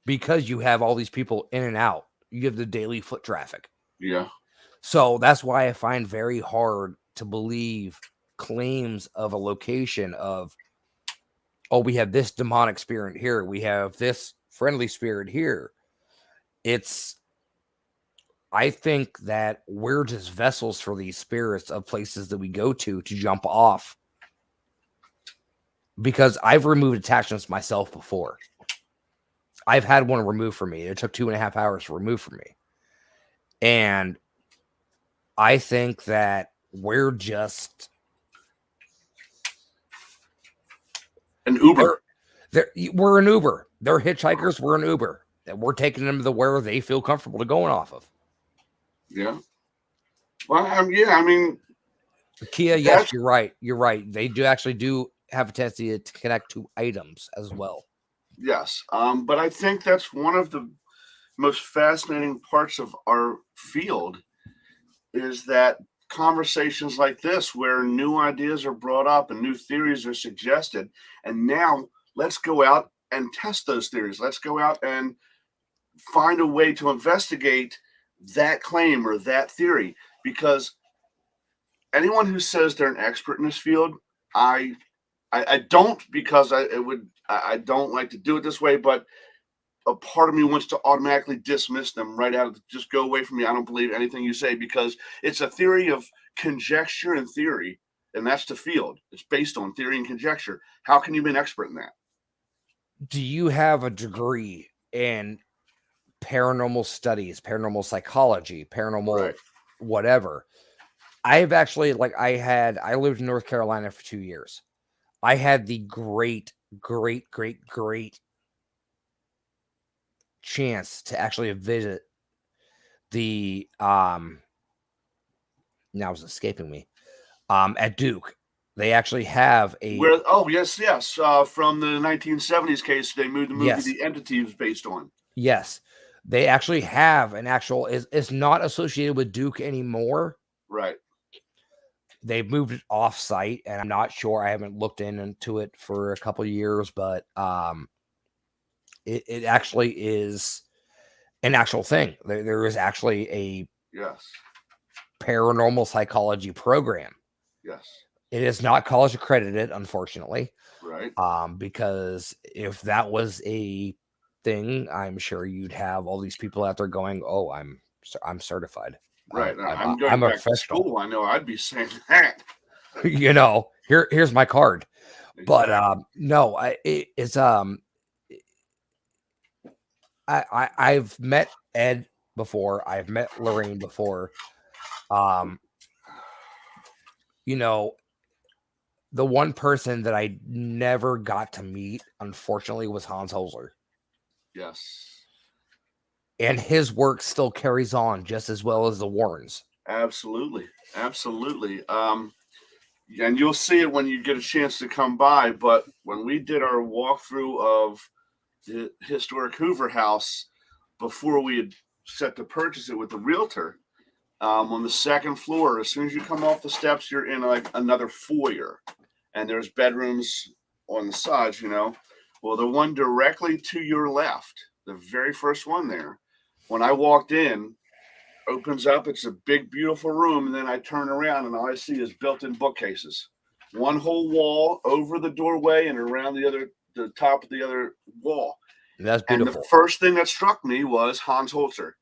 Because you have all these people in and out. You have the daily foot traffic. Yeah. So that's why I find very hard to believe claims of a location of, oh, we have this demonic spirit here, we have this friendly spirit here. I think that we're just vessels for these spirits of places that we go to jump off. Because I've removed attachments myself before. I've had one removed from me. It took 2.5 hours to remove from me. And I think that we're just an Uber. We're an Uber. They're hitchhikers. We're an Uber. And we're taking them to where they feel comfortable to going off of. Yeah. Well, yeah, I mean, Kia, yes, you're right. You're right. They do have a tendency to connect to items as well. Yes. But I think that's one of the most fascinating parts of our field is that conversations like this, where new ideas are brought up and new theories are suggested. And now let's go out and test those theories. Let's go out and find a way to investigate that claim or that theory, because anyone who says they're an expert in this field, I don't, because I don't like to do it this way, but a part of me wants to automatically dismiss them right out of, just go away from me. I don't believe anything you say, because it's a theory of conjecture and theory, and that's the field. It's based on theory and conjecture. How can you be an expert in that? Do you have a degree in paranormal studies, paranormal psychology, paranormal whatever? I've actually, I lived in North Carolina for 2 years. I had the great chance to actually visit the now it's escaping me, at Duke. They actually have a yes, from the 1970s case they moved the movie The Entity was based on. Yes, they actually have an actual, it's not associated with Duke anymore. Right. They moved it off site, and I'm not sure. I haven't looked into it for a couple of years, but it actually is an actual thing. There is actually a paranormal psychology program. Yes. It is not college accredited, unfortunately. Right. Because if that was a thing, I'm sure you'd have all these people out there going, "Oh, I'm certified." Right. Now, I'm I'm going a back to professional. school. I know I'd be saying that. Here's my card. But Exactly. no, it's I've met Ed before. I've met Lorraine before. You know, the one person that I never got to meet, unfortunately, was Hans Holzer. Yes. And his work still carries on just as well as the Warrens. Absolutely. Absolutely. And you'll see it when you get a chance to come by. But when we did our walkthrough of the historic Hoover House before we had set to purchase it with the realtor, on the second floor, as soon as you come off the steps, you're in like another foyer, and there's bedrooms on the sides. Well, the one directly to your left, the very first one there, when I walked in, opens up. It's a big, beautiful room, and then I turn around and all I see is built-in bookcases. One whole wall over the doorway and around the top of the other wall. That's And beautiful. the first thing that struck me was Hans Holzer.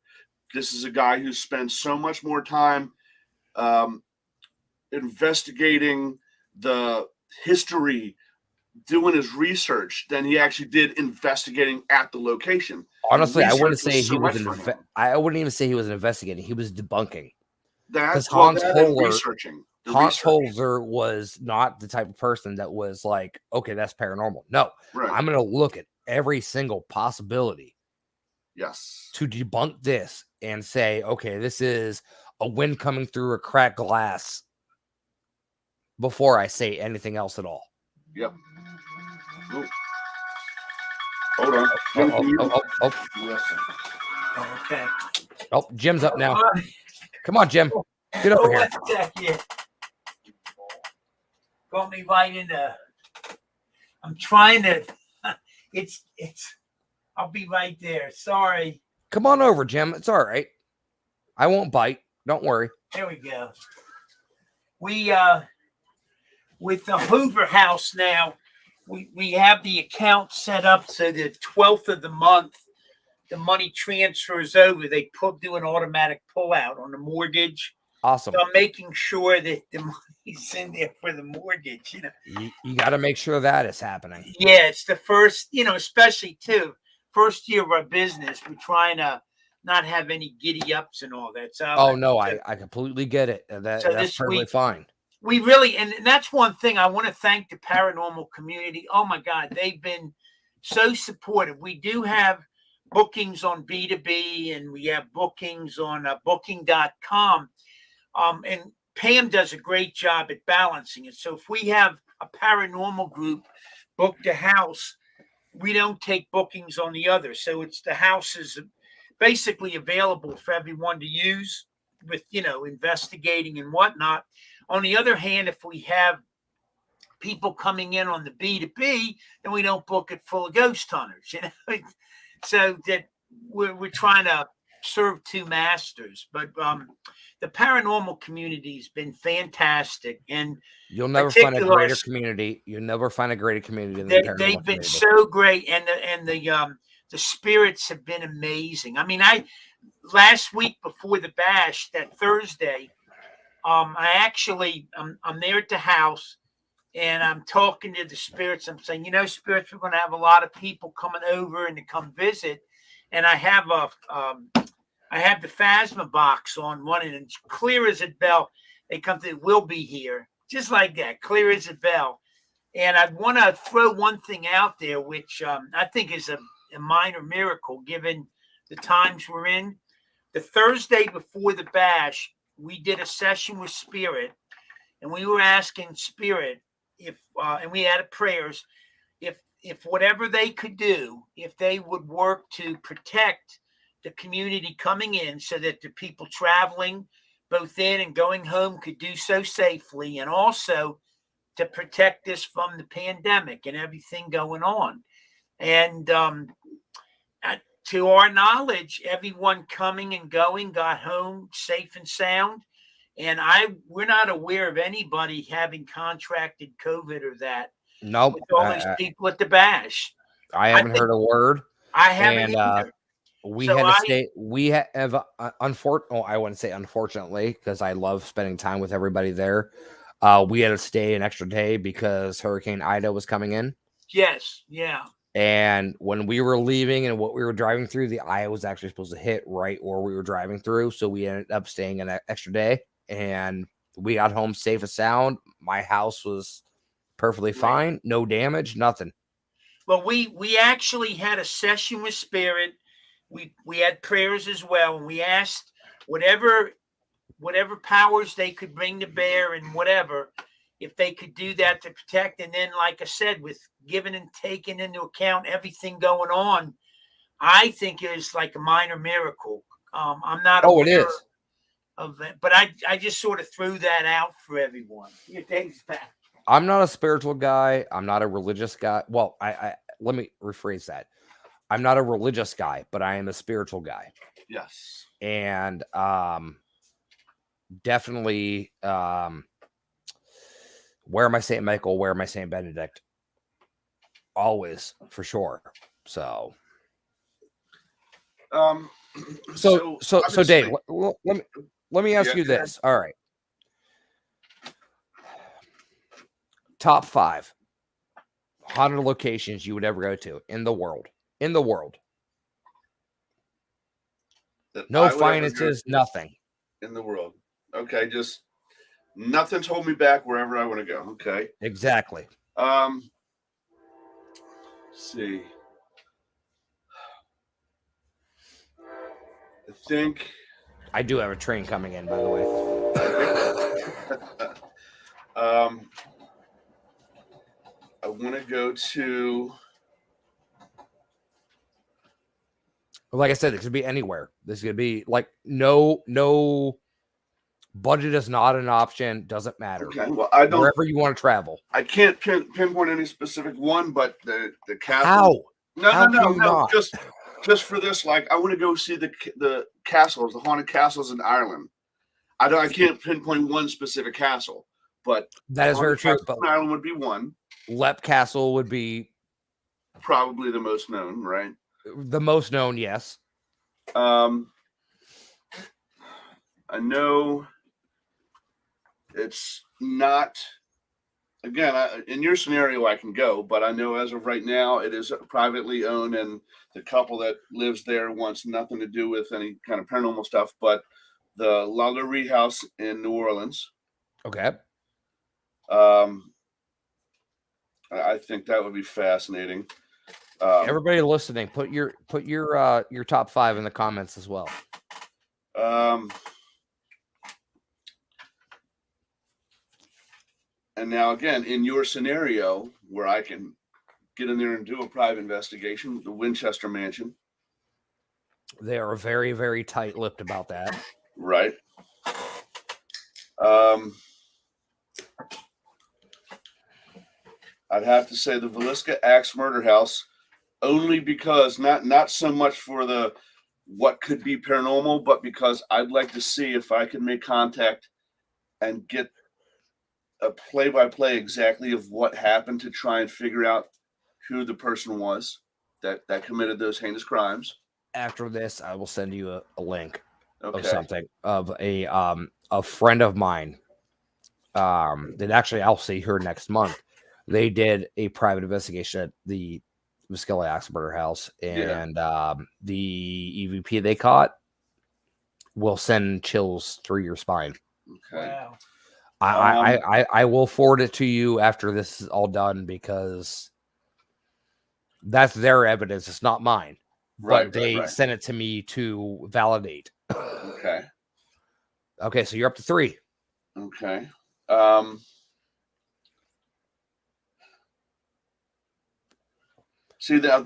This is a guy who spends so much more time investigating the history, doing his research, than he actually did investigating at the location. Honestly, I wouldn't Research say so he was much for him. I wouldn't even say he was investigating. He was debunking. That's Hans and Holzer, researching. Hans Holzer was not the type of person that was like, okay, that's paranormal. No, Right. I'm going to look at every single possibility. Yes. To debunk this and say, okay, this is a wind coming through a cracked glass before I say anything else at all. Yep. Ooh. Hold on. Listen. Okay. Oh, Jim's up now. Come on, Jim. Get over here. Yeah. Got me right in the. I'm trying to. It's. I'll be right there. Sorry. Come on over, Jim. It's all right. I won't bite. Don't worry. There we go. We with the Hoover House now, we have the account set up so the 12th of the month, the money transfers over. They do an automatic pullout on the mortgage. Awesome. So I'm making sure that the money's in there for the mortgage. You got to make sure that is happening. Yeah, it's the first, especially too, first year of our business. We're trying to not have any giddy ups and all that. So I completely get it. That's perfectly fine. We really, and that's one thing I want to thank the paranormal community. Oh my God, they've been so supportive. We do have bookings on B2B and we have bookings on booking.com. And Pam does a great job at balancing it. So if we have a paranormal group book a house, we don't take bookings on the other. So it's the house is basically available for everyone to use with, investigating and whatnot. On the other hand, if we have people coming in on the B2B, then we don't book it full of ghost hunters, so that we're trying to serve two masters. But the paranormal community has been fantastic, and you'll never find a greater community. You'll never find a greater community than the paranormal they've been community. So great, and the spirits have been amazing. I mean, last week before the bash, that Thursday, I'm there at the house, and I'm talking to the spirits. I'm saying, spirits, we're going to have a lot of people coming over and to come visit, and I have the Phasma box on one, and it's clear as a bell. They come to, we'll be here, just like that, clear as a bell. And I want to throw one thing out there, which I think is a minor miracle given the times we're in. The Thursday before the bash, we did a session with Spirit, and we were asking Spirit if, and we had prayers, if whatever they could do, if they would work to protect the community coming in so that the people traveling both in and going home could do so safely, and also to protect us from the pandemic and everything going on. And to our knowledge, everyone coming and going got home safe and sound. and we're not aware of anybody having contracted COVID or that Nope. with all those people at the bash. I haven't heard a word. I haven't And either. we So had to stay. We have, I wouldn't say unfortunately, because I love spending time with everybody there. We had to stay an extra day because Hurricane Ida was coming in. Yes, yeah. And when we were leaving and what we were driving through, the eye was actually supposed to hit right where we were driving through. So we ended up staying an extra day, and we got home safe and sound. My house was perfectly fine, no damage, nothing. Well, we actually had a session with Spirit. We had prayers as well, and we asked whatever powers they could bring to bear and whatever, if they could do that to protect. And then, like I said, with giving and taking into account everything going on, I think it is like a minor miracle. I'm not aware it is of that, but I just sort of threw that out for everyone. Your things back. I'm not a spiritual guy. I'm not a religious guy. Well, I let me rephrase that. I'm not a religious guy, but I am a spiritual guy. Yes. And definitely where am I St. Michael? Where am I St. Benedict? Always, for sure. So Dave, let me ask you this. All right. Top 5 haunted locations you would ever go to in the world. No finances, nothing. In the world. Okay, just nothing's holding me back wherever I want to go. Okay. Exactly. Let's see. I think I do have a train coming in, by the way. I want to go to. Like I said, it could be anywhere. This could be like no budget is not an option. Doesn't matter. Okay, well, I don't. Wherever you want to travel. I can't pinpoint any specific one, but the How? castle. No. Just for this, like I want to go see the castles, the haunted castles in Ireland. I can't pinpoint one specific castle, but that is very true. But Ireland would be one. Leap Castle would be probably the most known, right? The most known, yes. I know it's not. Again, in your scenario, I can go, but I know as of right now, it is privately owned, and the couple that lives there wants nothing to do with any kind of paranormal stuff. But the La Laurie House in New Orleans. Okay. I think that would be fascinating. Everybody listening, put your top 5 in the comments as well. And now again, in your scenario where I can get in there and do a private investigation, the Winchester Mansion. They are very, very tight-lipped about that. Right. I'd have to say the Villisca Axe Murder House, only because not so much for the what could be paranormal, but because I'd like to see if I can make contact and get a play-by-play exactly of what happened to try and figure out who the person was that committed those heinous crimes. After this, I will send you a link of something of a friend of mine. That actually I'll see her next month. They did a private investigation at the Viscella Axe Murder House, and the EVP they caught will send chills through your spine. Okay. Wow. I will forward it to you after this is all done because that's their evidence. It's not mine. Right. But they sent it to me to validate. Okay. Okay, so you're up to 3. Okay. See that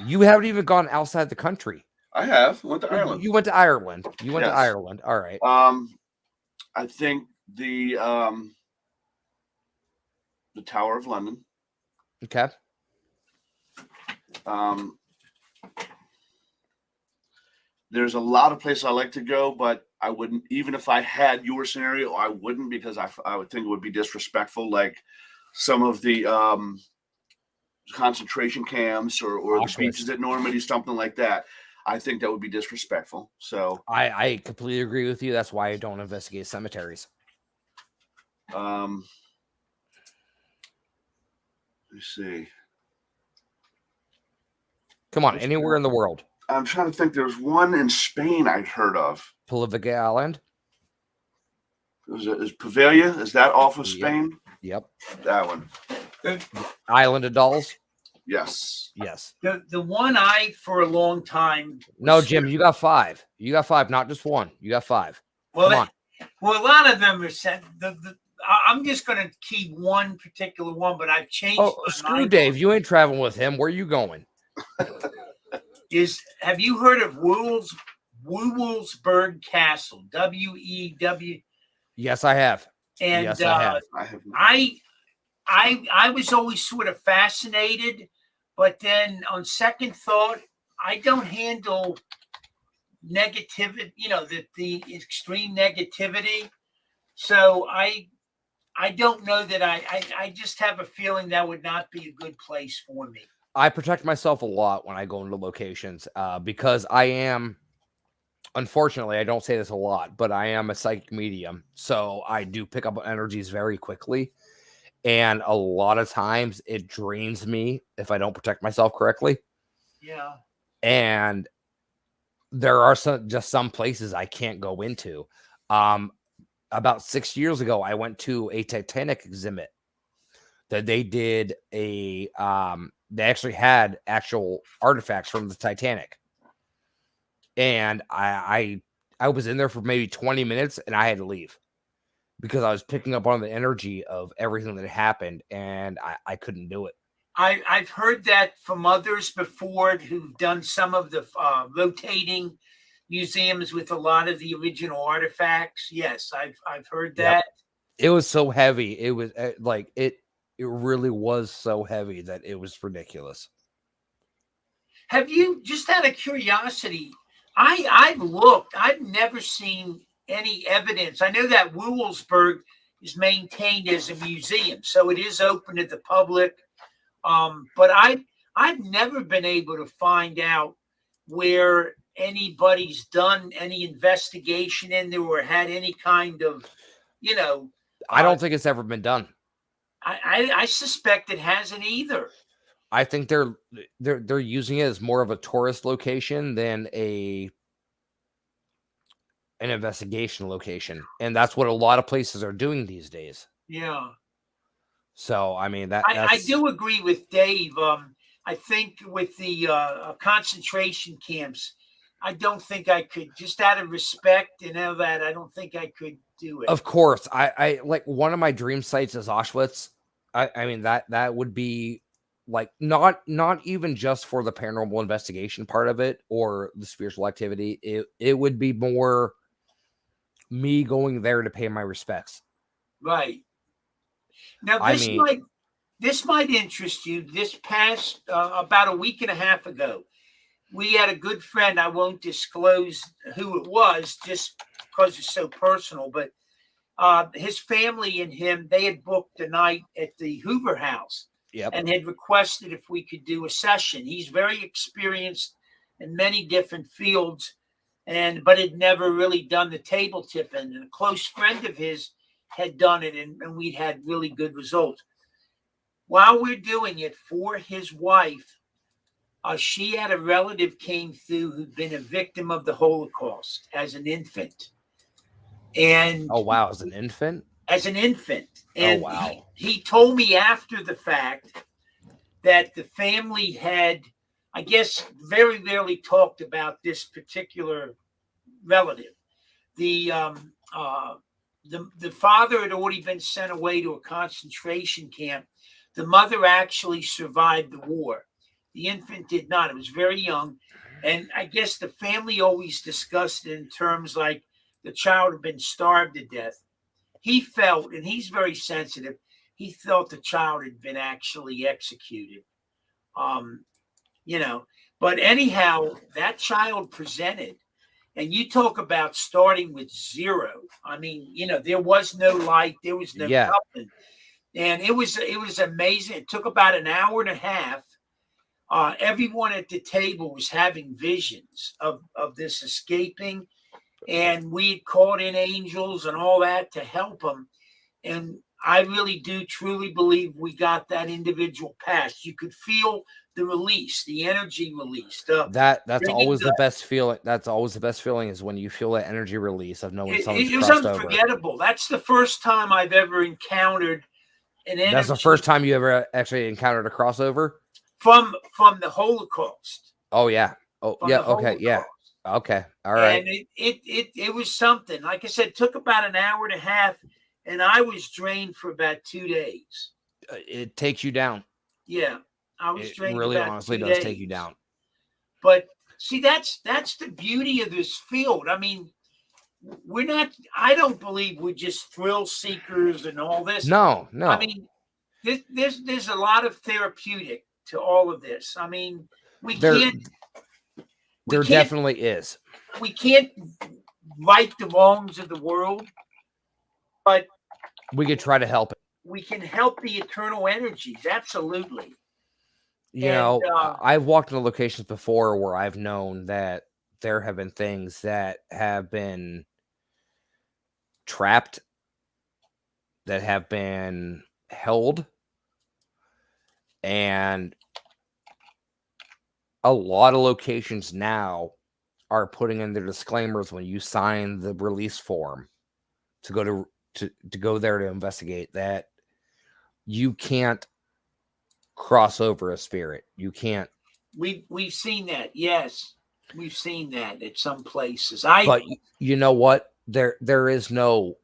you haven't even gone outside the country. I have. Went to Ireland. You went to Ireland. You went to Ireland. All right. I think the Tower of London. Okay. There's a lot of places I like to go, but I wouldn't, even if I had your scenario, I wouldn't, because I would think it would be disrespectful, like some of the concentration camps or the beaches at Normandy, something like that. I think that would be disrespectful. So I completely agree with you. That's why I don't investigate cemeteries. let's see. Come on, anywhere in the world. I'm trying to think. There's one in Spain I'd heard of. Palavica Island. Is Pavia? Is that off of Spain? Yep. That one. Island of Dolls. Yes. Yes. The one I, for a long time. No, Jim, you got 5. You got 5, not just one. You got 5. Well, Come on. Well, a lot of them are set. I'm just going to keep one particular one, but I've changed. Oh, screw Dave. You ain't traveling with him. Where are you going? Have you heard of Wewelsburg Castle? WEW. Yes, I have. And yes, I have. I was always sort of fascinated, but then on second thought, I don't handle negativity, the extreme negativity. So I don't know that I just have a feeling that would not be a good place for me. I protect myself a lot when I go into locations because I am, unfortunately, I don't say this a lot, but I am a psychic medium. So I do pick up on energies very quickly. And a lot of times it drains me if I don't protect myself correctly. Yeah. And there are some places I can't go into. About 6 years ago, I went to a Titanic exhibit that they did they actually had actual artifacts from the Titanic. And I was in there for maybe 20 minutes and I had to leave because I was picking up on the energy of everything that happened and I couldn't do it. I've heard that from others before who've done some of the rotating museums with a lot of the original artifacts. Yes, I've heard that. Yep. It was so heavy. It was like it really was so heavy that it was ridiculous. Have you, just out of curiosity, I've looked, I've never seen any evidence. I know that Wewelsburg is maintained as a museum, so it is open to the public. But I've never been able to find out where anybody's done any investigation in there or had any kind of, I don't think it's ever been done. I suspect it hasn't either. I think they're using it as more of a tourist location than an investigation location, and that's what a lot of places are doing these days. Yeah. So I mean I do agree with Dave. I think with the concentration camps, I don't think I could, just out of respect and all that, I don't think I could do it. Of course, I like, one of my dream sites is Auschwitz. I mean that would be like not even just for the paranormal investigation part of it or the spiritual activity. It would be more me going there to pay my respects. Right. Now this might interest you. This past about a week and a half ago, we had a good friend. I won't disclose who it was just because it's so personal, but his family and him, they had booked a night at the Hoover House. Yep. And had requested if we could do a session. He's very experienced in many different fields, but had never really done the table tipping. And a close friend of his had done it, and we'd had really good results. While we're doing it for his wife, she had a relative came through who'd been a victim of the Holocaust as an infant. And oh wow, as an infant? As an infant. And oh wow. He told me after the fact that the family had, I guess, very rarely talked about this particular relative. The father had already been sent away to a concentration camp. The mother actually survived the war. The infant did not. It was very young. And I guess the family always discussed it in terms like the child had been starved to death. He felt, and he's very sensitive, he felt the child had been actually executed. But anyhow, that child presented. And you talk about starting with zero. I mean, there was no light, there was no Yeah. nothing. And it was amazing. It took about an hour and a half. Everyone at the table was having visions of this escaping, and we had called in angels and all that to help them. And I really do truly believe we got that individual past. You could feel the release, the energy release. That's always the best feeling. That's always the best feeling, is when you feel that energy release of knowing someone's it was crossed over. unforgettable. That's the first time I've ever encountered an energy. That's the first time you ever actually encountered a crossover? From the Holocaust. Oh, yeah. Oh, From yeah. the Okay. Holocaust. Yeah. Okay. All right. And it was something. Like I said, it took about an hour and a half, and I was drained for about 2 days. It takes you down. Yeah, I was drained. It really about honestly 2 does days. take you down. But see, that's the beauty of this field. I mean, I don't believe we're just thrill seekers and all this. No. I mean, there's a lot of therapeutic to all of this. I mean, there definitely is. We can't right the wrongs of the world, but we could try to help it. We can help the eternal energies. Absolutely. I've walked into locations before where I've known that there have been things that have been trapped, that have been held, and a lot of locations now are putting in their disclaimers when you sign the release form to go there to investigate, that you can't cross over a spirit. You can't. We've seen that. Yes, we've seen that at some places. But you know what? There is no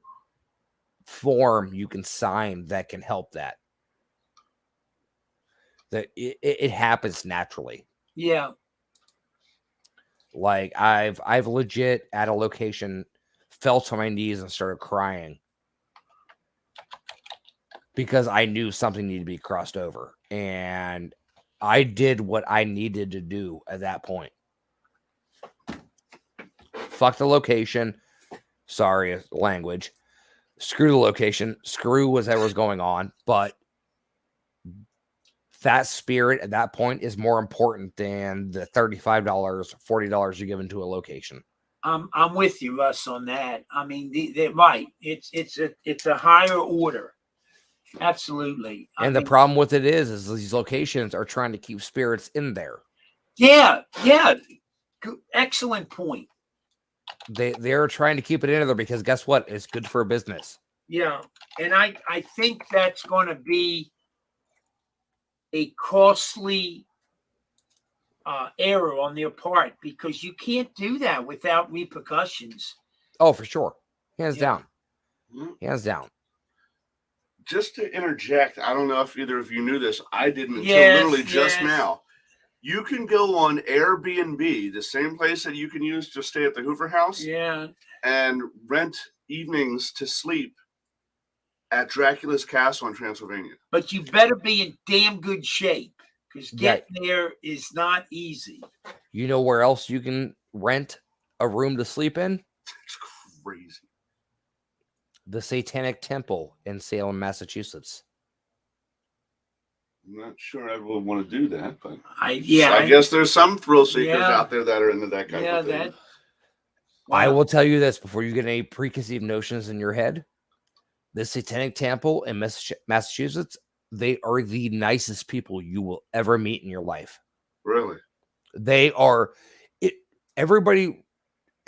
form you can sign that can help that. That it happens naturally. Yeah. Like I've legit at a location fell to my knees and started crying because I knew something needed to be crossed over, and I did what I needed to do at that point. Fuck the location. Sorry, language. Screw the location. Screw whatever was going on. But that spirit at that point is more important than the $35, $40 you're giving to a location. I'm with you, Russ, on that. I mean, they're right. It's a higher order. Absolutely. And the problem with it is these locations are trying to keep spirits in there. Yeah. Excellent point. They're trying to keep it in there because guess what? It's good for business. Yeah. And I think that's going to be a costly error on their part, because you can't do that without repercussions. Oh, for sure. Hands down. Hands down. Just to interject, I don't know if either of you knew this. I didn't until literally just now. You can go on Airbnb, the same place that you can use to stay at the Hoover House. Yeah. And rent evenings to sleep at Dracula's Castle in Transylvania. But you better be in damn good shape, because getting there is not easy. You know where else you can rent a room to sleep in? It's crazy. The Satanic Temple in Salem, Massachusetts. I'm not sure I would want to do that, but I guess there's some thrill seekers out there that are into that kind of thing. I will tell you this before you get any preconceived notions in your head. The Satanic Temple in Massachusetts, they are the nicest people you will ever meet in your life. Really? They are. Everybody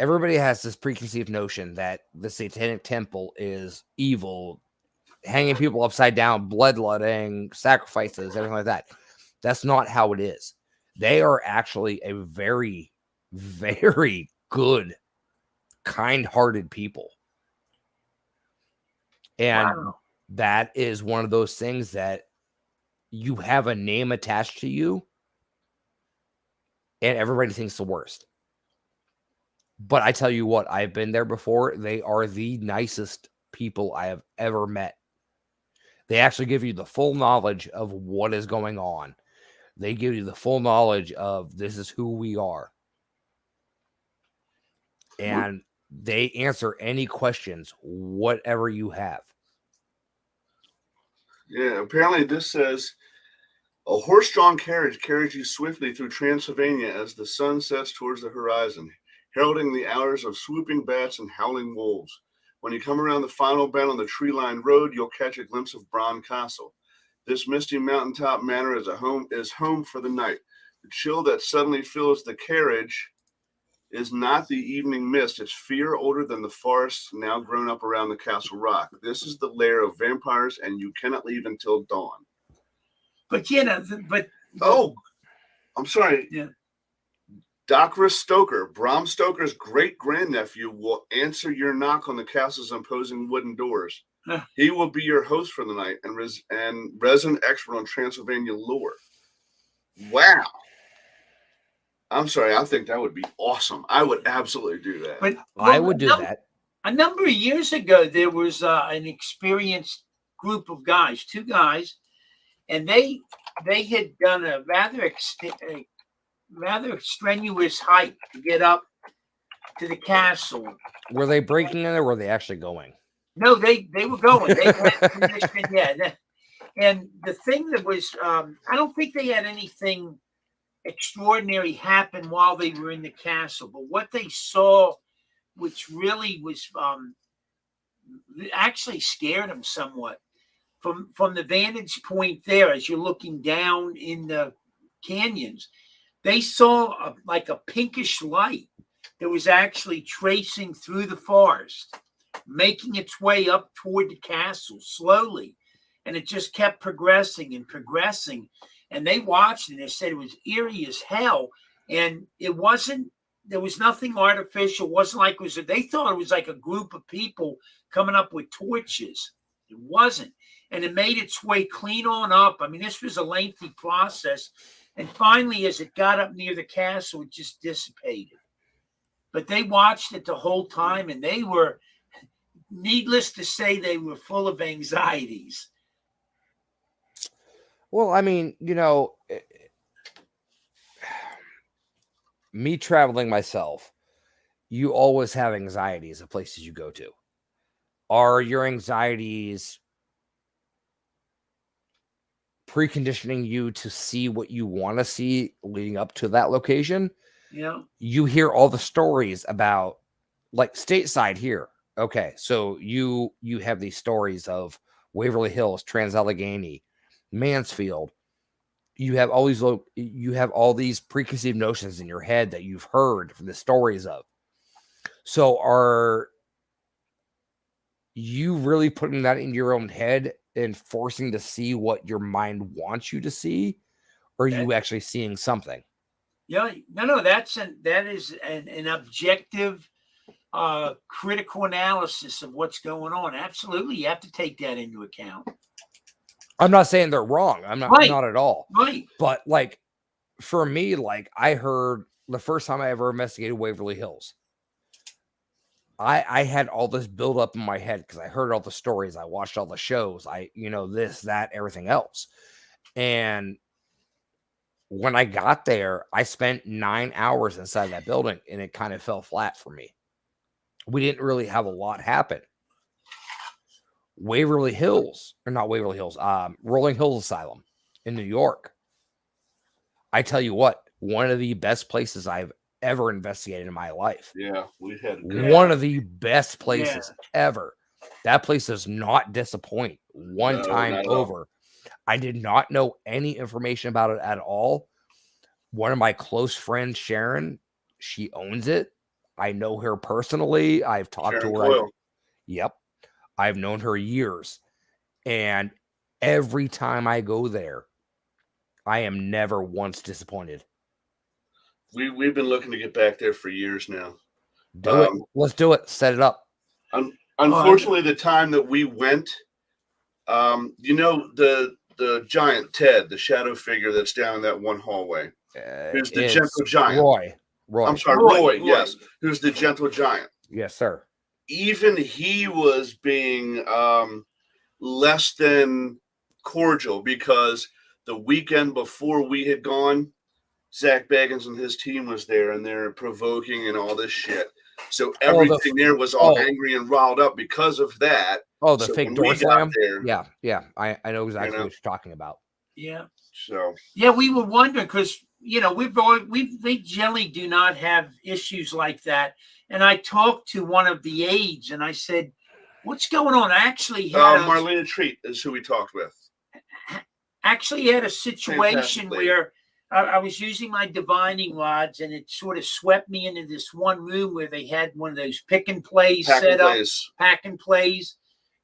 has this preconceived notion that the Satanic Temple is evil, hanging people upside down, bloodletting, sacrifices, everything like that. That's not how it is. They are actually a very, very good, kind-hearted people. And that is one of those things that you have a name attached to you, and everybody thinks the worst. But I tell you what, I've been there before. They are the nicest people I have ever met. They actually give you the full knowledge of what is going on. They give you the full knowledge of this is who we are. and they answer any questions, whatever you have. Yeah, apparently this says a horse-drawn carriage carries you swiftly through Transylvania as the sun sets towards the horizon, heralding the hours of swooping bats and howling wolves. When you come around the final bend on the tree-lined road, you'll catch a glimpse of Bron Castle. This misty mountaintop manor is home for the night. The chill that suddenly fills the carriage is not the evening mist. It's fear older than the forests now grown up around the castle rock. This is the lair of vampires, and you cannot leave until dawn. But you know, Oh, I'm sorry. Yeah. Dr. Stoker, Bram Stoker's great-grandnephew, will answer your knock on the castle's imposing wooden doors. He will be your host for the night and resident expert on Transylvania lore. Wow. I'm sorry. I think that would be awesome. I would absolutely do that. But I would do that. A number of years ago, there was an experienced group of guys, 2 guys, and they had done a rather strenuous hike to get up to the castle. Were they breaking in, or were they actually going? No, they were going. They had permission, yeah. And the thing that was, I don't think they had anything extraordinary happen while they were in the castle, but what they saw, which really was actually scared them somewhat, from the vantage point there, as you're looking down in the canyons, they saw like a pinkish light that was actually tracing through the forest, making its way up toward the castle slowly. And it just kept progressing and progressing. And they watched it and they said it was eerie as hell. And it wasn't, there was nothing artificial. It wasn't like they thought it was like a group of people coming up with torches. It wasn't. And it made its way clean on up. I mean, this was a lengthy process. And finally, as it got up near the castle, it just dissipated. But they watched it the whole time, and they were, needless to say, they were full of anxieties. Well, I mean, me traveling myself, you always have anxieties of places you go to. Are your anxieties preconditioning you to see what you want to see leading up to that location? Yeah. You hear all the stories about, like, stateside here. Okay, so you have these stories of Waverly Hills, Trans-Allegheny, Mansfield. You have all these preconceived notions in your head that you've heard from the stories of. So are you really putting that in your own head and forcing to see what your mind wants you to see? Or are you actually seeing something? Yeah, no, that is an objective, critical analysis of what's going on. Absolutely, you have to take that into account. I'm not saying they're wrong. I'm not, right. Not at all. Right. But like, for me, like, I heard the first time I ever investigated Waverly Hills, I had all this build up in my head because I heard all the stories. I watched all the shows. This, that, everything else. And when I got there, I spent 9 hours inside that building, and it kind of fell flat for me. We didn't really have a lot happen. Rolling Hills Asylum in New York. I tell you what, one of the best places I've ever investigated in my life. Yeah, we had one of the best places ever. That place does not disappoint one time over. I did not know any information about it at all. One of my close friends, Sharon, she owns it. I know her personally. I've talked to her. Yep. I've known her years. And every time I go there, I am never once disappointed. We've been looking to get back there for years now. Do it. Let's do it. Set it up. Unfortunately, the time that we went, the giant Ted, the shadow figure that's down in that one hallway. Who's the gentle giant? Roy. I'm sorry, Roy. Yes. Who's the gentle giant? Yes, sir. Even he was being less than cordial because the weekend before we had gone, Zach Baggins and his team was there, and they're provoking and all this shit. So everything there was all oh. angry and riled up because of that. Oh, the So fake when door we got slam? there, Yeah. I know exactly You know? what you're talking about. Yeah. So Yeah, we were wondering because we generally do not have issues like that. And I talked to one of the aides and I said, "What's going on?" I actually had Marlena Treat is who we talked with. a situation where I was using my divining rods and it sort of swept me into this one room where they had one of those pick and plays set up, pack and plays.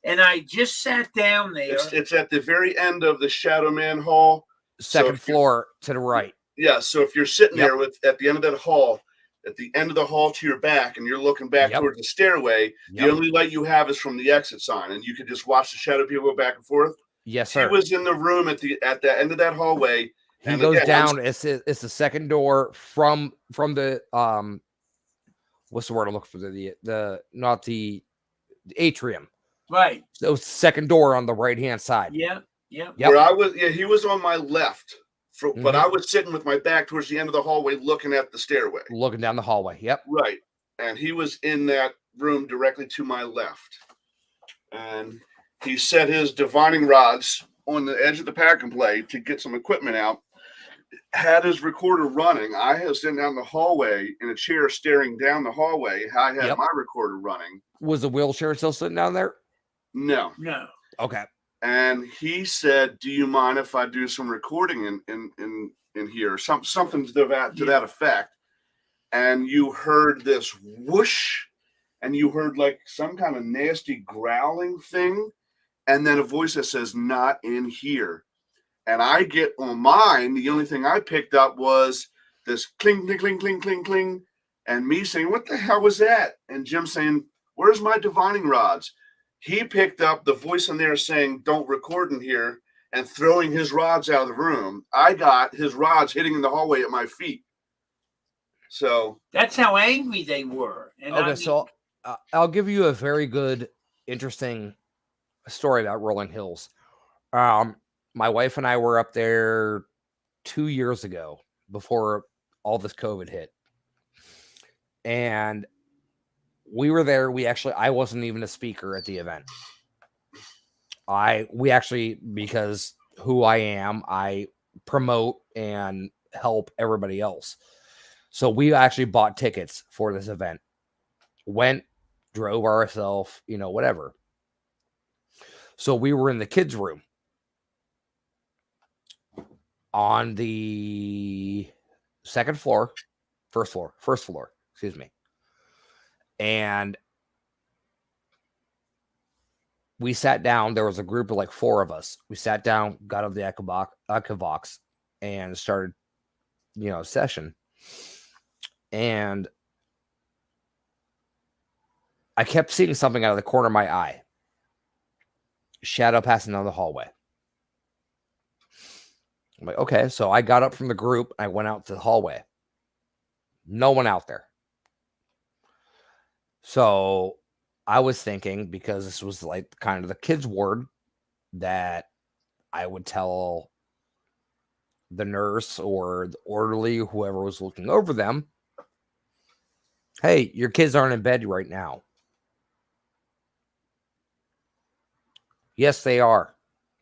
And I just sat down there. It's at the very end of the Shadow Man Hall. Second floor to the right. Yeah, so if you're sitting there at the end of that hall, at the end of the hall to your back, and you're looking back towards the stairway, the only light you have is from the exit sign, and you can just watch the shadow people go back and forth. Yes, sir. He was in the room at the end of that hallway. He goes down. It's the second door from the what's the word I'm looking for? The not the atrium. Right. So second door on the right hand side. Yeah. Where I was, he was on my left. But I was sitting with my back towards the end of the hallway looking at the stairway. Looking down the hallway. Yep. Right. And he was in that room directly to my left. And he set his divining rods on the edge of the pack and play to get some equipment out. Had his recorder running. I was sitting down the hallway in a chair staring down the hallway. I had my recorder running. Was the wheelchair still sitting down there? No. Okay. And he said, "Do you mind if I do some recording in here?" Something to that effect. And you heard this whoosh, and you heard like some kind of nasty growling thing, and then a voice that says, "Not in here." And I get on mine. The only thing I picked up was this cling, cling, cling, cling, cling, cling, and me saying, "What the hell was that?" And Jim saying, "Where's my divining rods?" He picked up the voice in there saying, "Don't record in here," and throwing his rods out of the room. I got his rods hitting in the hallway at my feet. So that's how angry they were. And okay, so I'll give you a very good, interesting story about Rolling Hills. My wife and I were up there 2 years ago before all this COVID hit. And we were there. I wasn't even a speaker at the event. Because who I am, I promote and help everybody else. So we actually bought tickets for this event. Went, drove ourselves, whatever. So we were in the kids' room on the first floor, excuse me. And we sat down. There was a group of like 4 of us. We sat down, got on the Echovox, and started, a session. And I kept seeing something out of the corner of my eye. Shadow passing down the hallway. I'm like, okay. So I got up from the group. I went out to the hallway. No one out there. So I was thinking, because this was like kind of the kids' ward, that I would tell the nurse or the orderly, whoever was looking over them, "Hey, your kids aren't in bed right now." "Yes, they are,"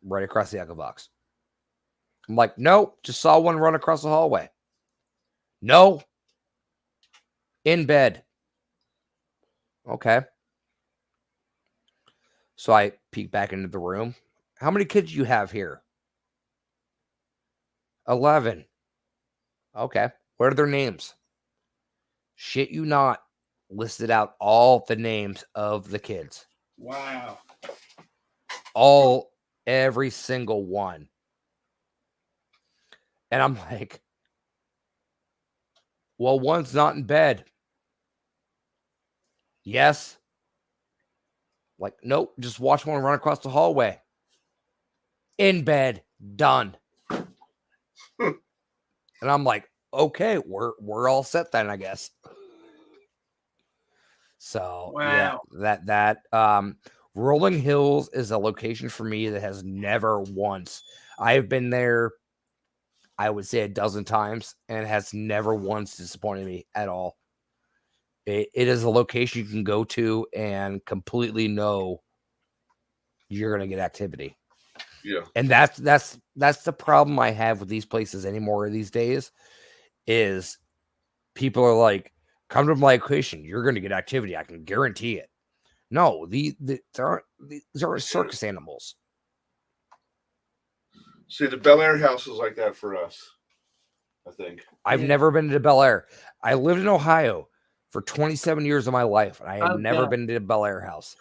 right across the Echovox. I'm like, "Nope, just saw one run across the hallway." "No, in bed." Okay. So I peek back into the room. "How many kids do you have here?" 11. Okay. What are their names? Shit you not. Listed out all the names of the kids. Wow. Every single one. And I'm like, "Well, one's not in bed." "Yes." Like, "Nope, just watch one run across the hallway." "In bed." Done. And I'm like, okay, we're all set then, I guess. So wow. Yeah, that Rolling Hills is a location for me that has never once. I've been there, I would say, a dozen times, and has never once disappointed me at all. It is a location you can go to and completely know you're going to get activity. Yeah. And that's the problem I have with these places anymore these days is people are like, come to my location, you're going to get activity. I can guarantee it. No, these aren't circus animals. See, the Bel Air house is like that for us, I think. I've never been to Bel Air. I lived in Ohio for 27 years of my life, and I had never been to Bel Air house.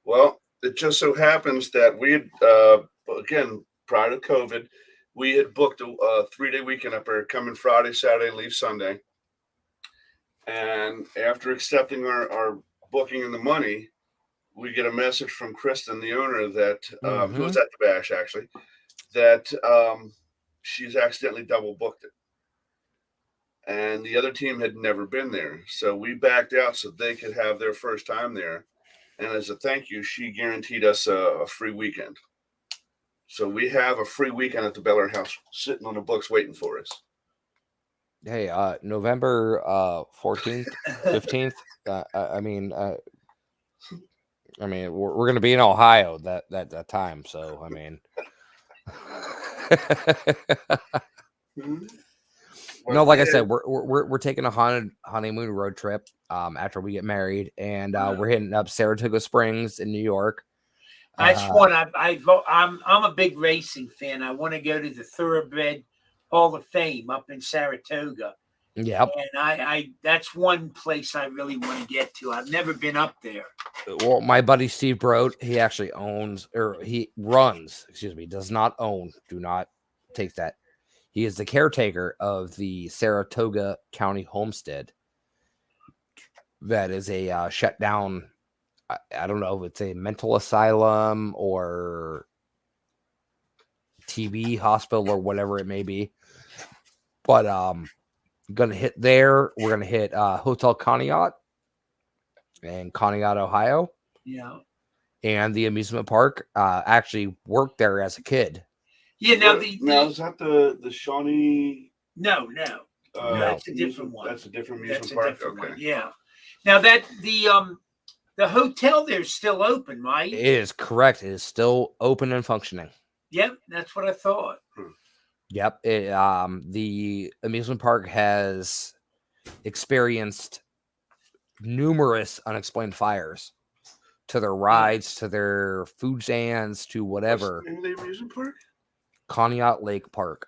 Well, it just so happens that we had, again, prior to COVID, we had booked a 3-day weekend up there, coming Friday, Saturday, leave Sunday. And after accepting our booking and the money, we get a message from Kristen, the owner, that who was at the bash, actually, that she's accidentally double booked it. And the other team had never been there. So we backed out so they could have their first time there. And as a thank you, she guaranteed us a free weekend. So we have a free weekend at the Bel Air house sitting on the books waiting for us. Hey, November 14th, 15th. I mean, we're going to be in Ohio that time. So, I mean, no, like I said, we're taking a honeymoon road trip after we get married, and we're hitting up Saratoga Springs in New York. That's one. I'm a big racing fan. I want to go to the Thoroughbred Hall of Fame up in Saratoga. Yep. And that's one place I really want to get to. I've never been up there. Well, my buddy Steve Broad, he actually does not own. Do not take that. He is the caretaker of the Saratoga County Homestead. That is a shut down. I don't know if it's a mental asylum or TB hospital or whatever it may be. But gonna hit there. We're gonna hit Hotel Conneaut in Conneaut, Ohio. Yeah. And the amusement park. Actually worked there as a kid. Yeah. Now is that the Shawnee? No. That's a different one. That's a different amusement park. Okay. One. Yeah. Now that the hotel there's still open, right? It is correct. It is still open and functioning. Yep, that's what I thought. Yep. The amusement park has experienced numerous unexplained fires to their rides, to their food stands, to whatever. What's the name of the amusement park? Conneaut Lake Park.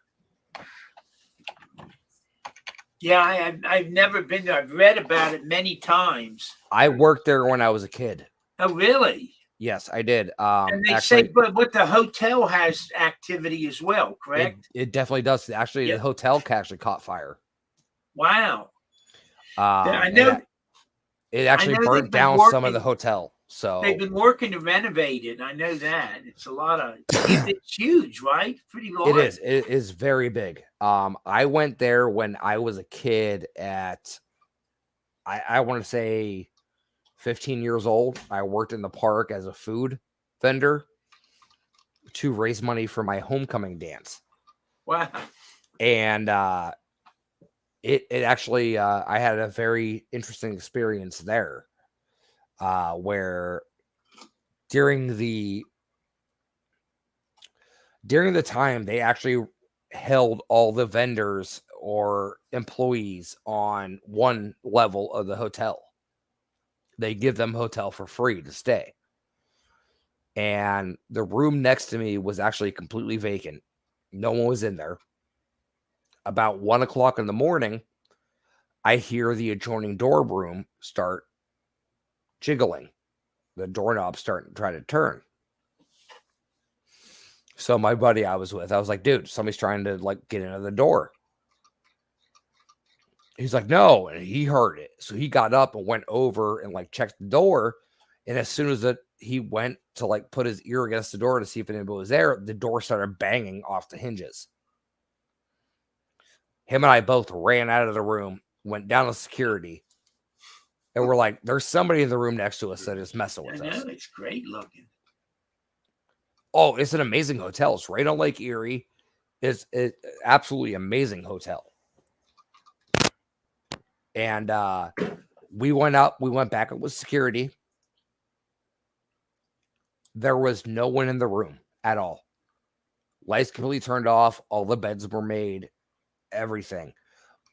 Yeah, I've never been there. I've read about it many times. I worked there when I was a kid. Oh, really? Yes, I did. And they say, but the hotel has activity as well, correct? It definitely does. Actually, the hotel actually caught fire. Wow. I know. It actually burnt down some of the hotel. So they've been working to renovate it. I know that. It's a lot of. It's huge, right? Pretty large. It is. It is very big. I went there when I was a kid at, I want to say 15 years old. I worked in the park as a food vendor to raise money for my homecoming dance. Wow. And it actually, I had a very interesting experience there, where during the time they actually held all the vendors or employees on one level of the hotel. They give them hotel for free to stay. And the room next to me was actually completely vacant. No one was in there. About 1:00 in the morning, I hear the adjoining door room start jiggling. The doorknob starting to try to turn. So my buddy I was with, I was like, dude, somebody's trying to get into the door. He's like, no, and he heard it. So he got up and went over and checked the door. And as soon as he went to put his ear against the door to see if anybody was there, the door started banging off the hinges. Him and I both ran out of the room, went down to security, and we're like, there's somebody in the room next to us that is messing with us. It's great looking. Oh, it's an amazing hotel. It's right on Lake Erie. It's absolutely amazing hotel. And We went back up with security. There was no one in the room at all. Lights completely turned off. All the beds were made. Everything.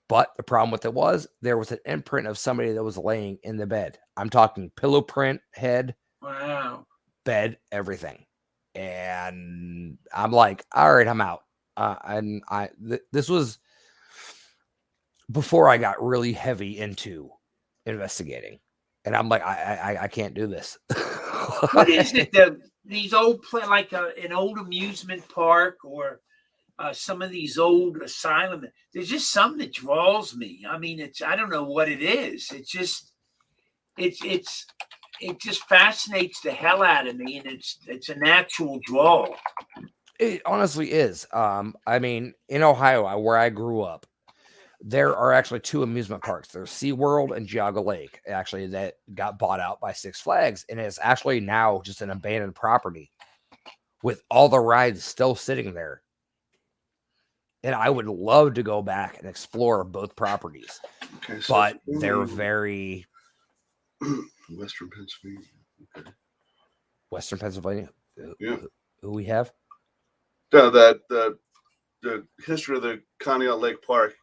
But the problem with it was there was an imprint of somebody that was laying in the bed. I'm talking pillow print, head, Wow. bed, everything. And I'm like, all right, I'm out. This was before I got really heavy into investigating. And I'm like, I can't do this. What is it? These old like an old amusement park or some of these old asylum. There's just something that draws me. I mean, I don't know what it is. It just fascinates the hell out of me, and it's a natural draw. It honestly is. I mean, in Ohio, where I grew up, there are actually 2 amusement parks. There's SeaWorld and Geauga Lake, actually, that got bought out by Six Flags, and it's actually now just an abandoned property with all the rides still sitting there. And I would love to go back and explore both properties. Okay, so but they're very Western Pennsylvania. Okay. Western Pennsylvania. Yeah. Who we have? No, the history of the Conneaut Lake Park.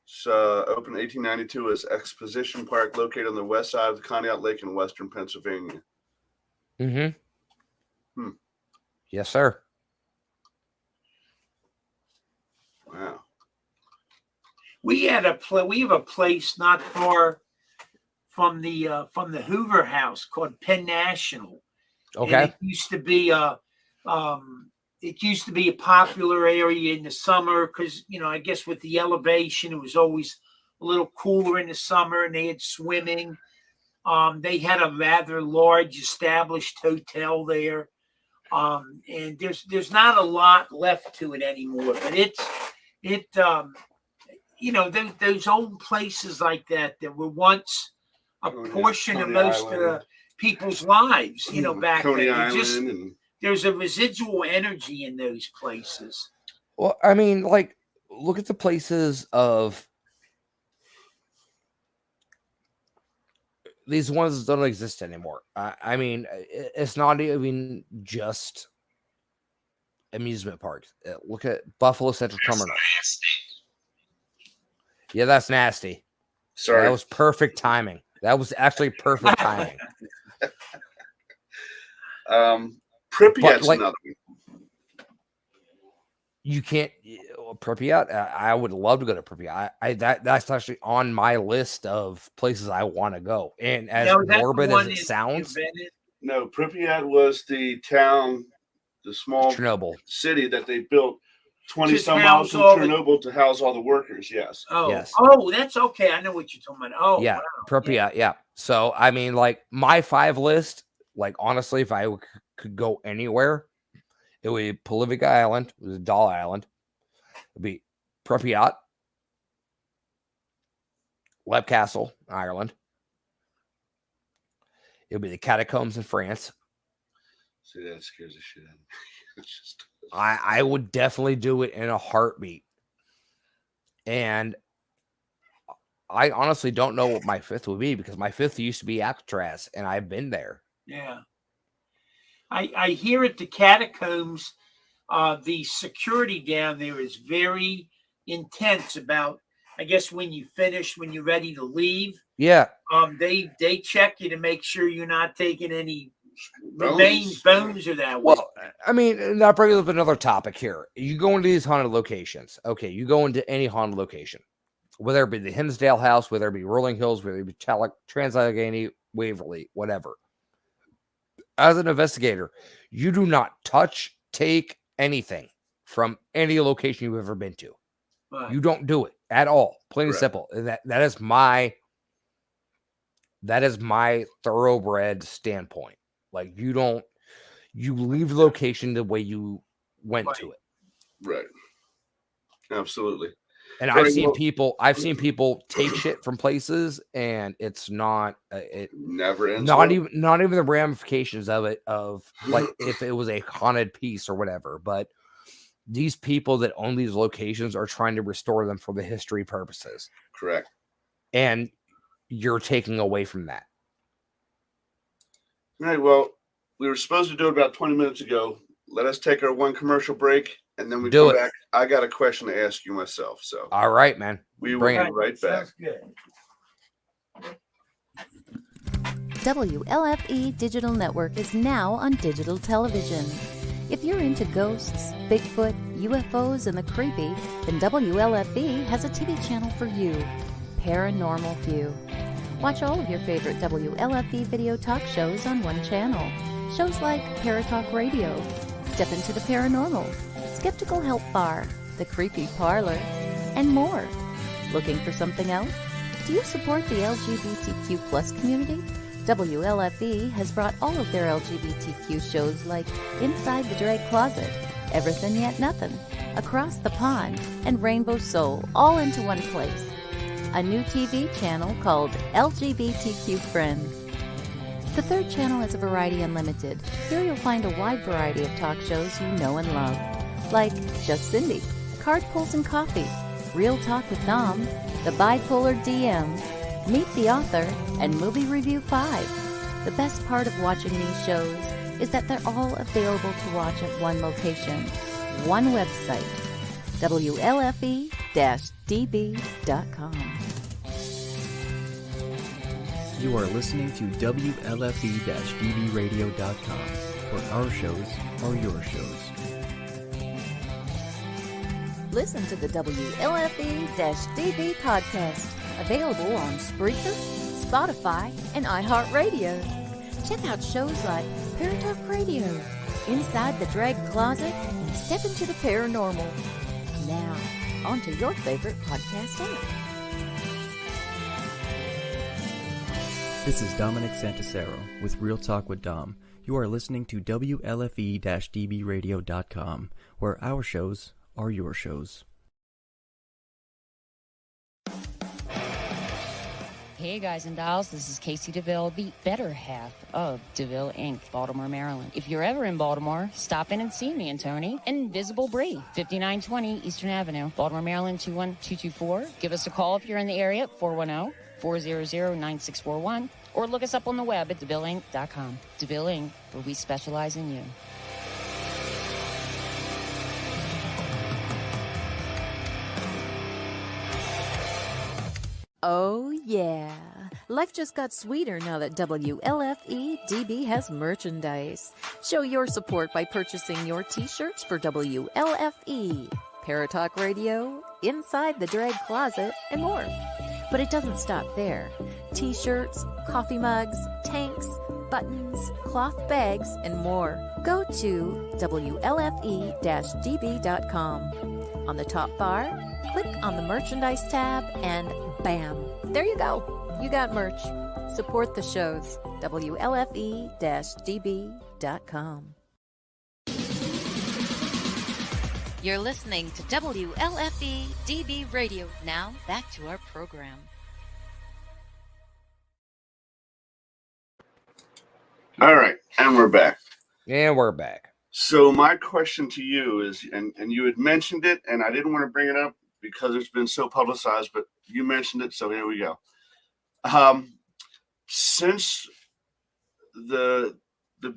It's opened in 1892 as Exposition Park, located on the west side of the Conneaut Lake in Western Pennsylvania. Mm-hmm. Yes, sir. Wow. We have a place not far from the Hoover House called Penn National. Okay. And it used to be a popular area in the summer because, I guess with the elevation, it was always a little cooler in the summer, and they had swimming. They had a rather large established hotel there. And there's not a lot left to it anymore, but those old places like that were once a portion of most people's lives, back Coney then. Island There's a residual energy in those places. Well, I mean, like, look at the places of these ones that don't exist anymore. I mean, it's not even just amusement parks. Look at Buffalo Central Terminal. Yeah, that's nasty. Sorry. That was perfect timing. That was actually perfect timing. Pripyat's another one. You can't Pripyat. I would love to go to Pripyat. That's actually on my list of places I want to go. And as morbid as it sounds, no, Pripyat was the town, the small Chernobyl city that they built 20 some miles from Chernobyl to house all the workers. Yes. Oh, yes. Oh, that's okay. I know what you're talking about. Oh, yeah, wow. Pripyat. Yeah. So I mean, like my 5 list. Like honestly, if I could go anywhere, it would be Palavica Island, it was a Doll Island. It'd be Pripyat, Lep Castle, Ireland. It would be the catacombs in France. See, that scares the shit out of me. It's just... I would definitely do it in a heartbeat. And I honestly don't know what my 5th would be because my 5th used to be Alcatraz, and I've been there. Yeah. I hear at the catacombs, the security down there is very intense about, I guess, when you're ready to leave. Yeah. They check you to make sure you're not taking any bones or that. Well, I mean, that brings up another topic here. You go into these haunted locations. Okay, you go into any haunted location, whether it be the Hinsdale House, whether it be Rolling Hills, whether it be Trans-Allegheny, Waverly, whatever. As an investigator, you do not take anything from any location you've ever been to. Right. You don't do it at all. Plain and simple. That is my thoroughbred standpoint. Like you leave the location the way you went to it. Right. Absolutely. And I've seen people take shit from places, and it's not it never ends. Not even the ramifications of it, of like if it was a haunted piece or whatever. But these people that own these locations are trying to restore them for the history purposes. Correct. And you're taking away from that. All right. Well, we were supposed to do it about 20 minutes ago. Let us take our one commercial break, and then we Do come it. back. I got a question to ask you myself. So All right, man. we will Bring be it. right back. Sounds good. WLFE Digital Network is now on digital television. If you're into ghosts, Bigfoot, UFOs, and the creepy, then WLFE has a TV channel for you, Paranormal View. Watch all of your favorite WLFE video talk shows on one channel. Shows like Paratalk Radio, Step into the Paranormal, Skeptical Help Bar, The Creepy Parlor, and more. Looking for something else? Do you support the LGBTQ plus community? WLFE has brought all of their LGBTQ shows like Inside the Drag Closet, Everything Yet Nothing, Across the Pond, and Rainbow Soul all into one place. A new TV channel called LGBTQ Friends. The third channel is a Variety Unlimited. Here you'll find a wide variety of talk shows you know and love, like Just Cindy, Card Pulls and Coffee, Real Talk with Dom, The Bipolar DM, Meet the Author, and Movie Review 5. The best part of watching these shows is that they're all available to watch at one location, one website, WLFE-DB.com. You are listening to WLFE-DBradio.com, where our shows are your shows. Listen to the WLFE-DB podcast, available on Spreaker, Spotify, and iHeartRadio. Check out shows like Paratalk Radio, Inside the Drag Closet, and Step into the Paranormal. Now, on to your favorite podcast app. This is Dominic Santasero with Real Talk with Dom. You are listening to WLFE-DBradio.com, where our shows are your shows. Hey guys and dolls, this is Casey DeVille, the better half of DeVille Inc., Baltimore, Maryland. If you're ever in Baltimore, stop in and see me and Tony. Invisible Bree, 5920 Eastern Avenue, Baltimore, Maryland, 21224. Give us a call if you're in the area, 410-400-9641, or look us up on the web at DeVilleInc.com. DeVille Inc., where we specialize in you. Oh, yeah. Life just got sweeter now that WLFE-DB has merchandise. Show your support by purchasing your t-shirts for WLFE, Paratalk Radio, Inside the Drag Closet, and more. But it doesn't stop there. T-shirts, coffee mugs, tanks, buttons, cloth bags, and more. Go to WLFE-DB.com. On the top bar, click on the merchandise tab and bam, there you go. You got merch. Support the shows. WLFE-DB.com. You're listening to WLFE DB Radio. Now, back to our program. All right, and we're back. And we're back. So my question to you is, and you had mentioned it, and I didn't want to bring it up because it's been so publicized, but you mentioned it, so here we go. Since the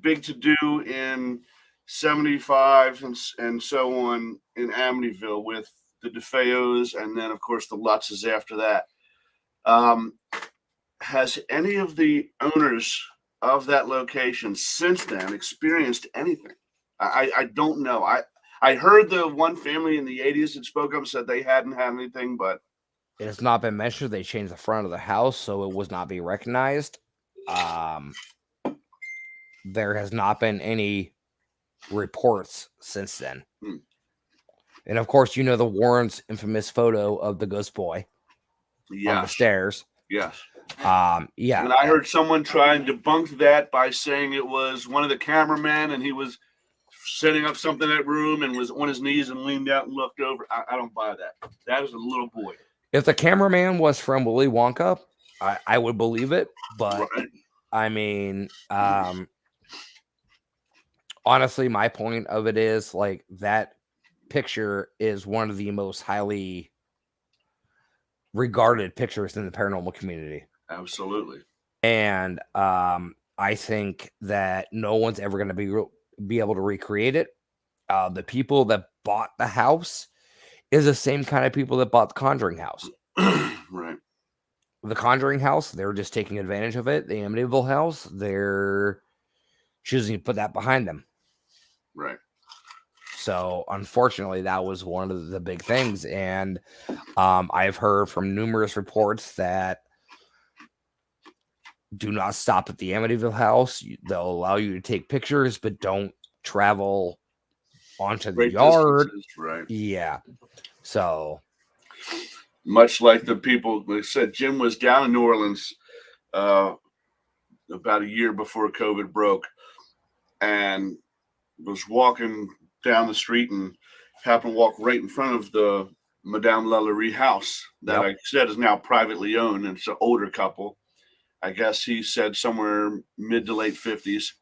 big to-do in 75 and so on in Amityville with the DeFeos, and then, of course, the Lutzes after that, has any of the owners of that location since then experienced anything? I don't know. I heard the one family in the 80s that spoke up said they hadn't had anything, but it has not been mentioned. They changed the front of the house, so it was not being recognized. There has not been any reports since then. And of course, you know the Warrens' infamous photo of the ghost boy on the stairs. Yes. Yeah. And I heard someone try and debunk that by saying it was one of the cameramen, and he was setting up something in that room and was on his knees and leaned out and looked over. I don't buy that. That is a little boy. If the cameraman was from Willy Wonka, I would believe it. But Right. I mean, honestly, my point of it is like that picture is one of the most highly regarded pictures in the paranormal community. Absolutely. And I think that no one's ever going to be able to recreate it. The people that bought the house is the same kind of people that bought the Conjuring house. Right. The Conjuring house, they're just taking advantage of it. The Amityville house, they're choosing to put that behind them. Right. So unfortunately, that was one of the big things. And I've heard from numerous reports that do not stop at the Amityville house. They'll allow you to take pictures, but don't travel onto the Great yard. distances, right. Yeah. So much like the people, like I said, Jim was down in New Orleans about a year before COVID broke, and was walking down the street and happened to walk right in front of the Madame Lalaurie house that I said is now privately owned, and it's an older couple. I guess he said somewhere mid to late 50s,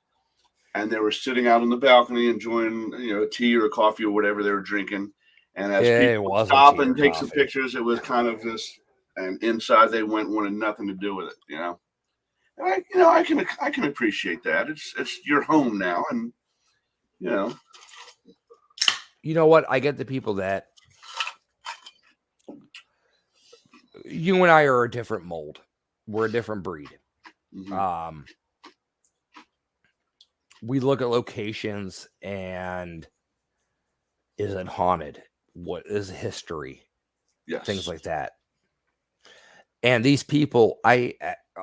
and they were sitting out on the balcony enjoying, a tea or a coffee or whatever they were drinking. And as people would stop and take some pictures, it was kind of this. And inside they wanted nothing to do with it. And I can appreciate that. It's your home now, and you know what? I get the people that you and I are a different mold. We're a different breed. Mm-hmm. We look at locations and is it haunted? What is history? Yes. Things like that. And these people,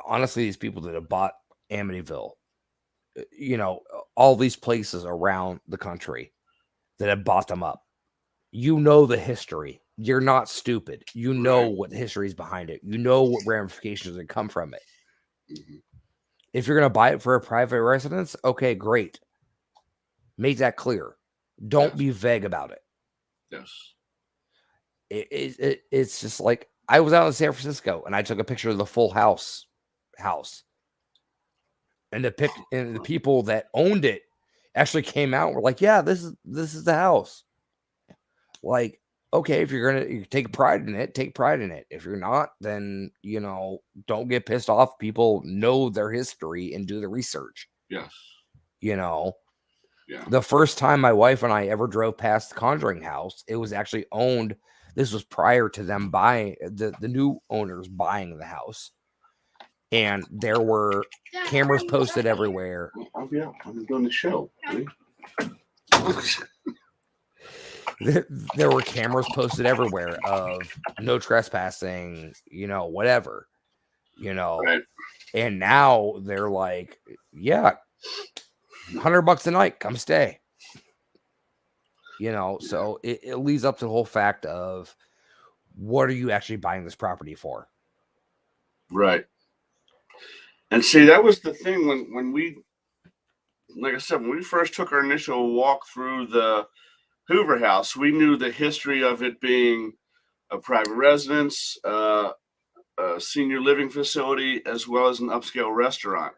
honestly, these people that have bought Amityville, all these places around the country that have bought them up, the history. You're not stupid. You know what the history is behind it. You know what ramifications that come from it. Mm-hmm. If you're going to buy it for a private residence, okay, great. Make that clear. Don't be vague about it. Yes. It's just like I was out in San Francisco and I took a picture of the Full House, and the people that owned it actually came out and were like, "Yeah, this is the house." Like, okay, if you're gonna take pride in it, take pride in it. If you're not, then don't get pissed off. People know their history and do the research. Yes. Yeah. The first time my wife and I ever drove past the Conjuring house, it was actually owned. This was prior to them buying the new owners buying the house. And there were cameras posted everywhere. I'm doing the show. There were cameras posted everywhere of no trespassing, whatever, Right. And now they're like, yeah, $100 a night, come stay. So it leads up to the whole fact of what are you actually buying this property for? Right. And see, that was the thing when we, like I said, when we first took our initial walk through the Hoover house, we knew the history of it being a private residence, a senior living facility, as well as an upscale restaurant.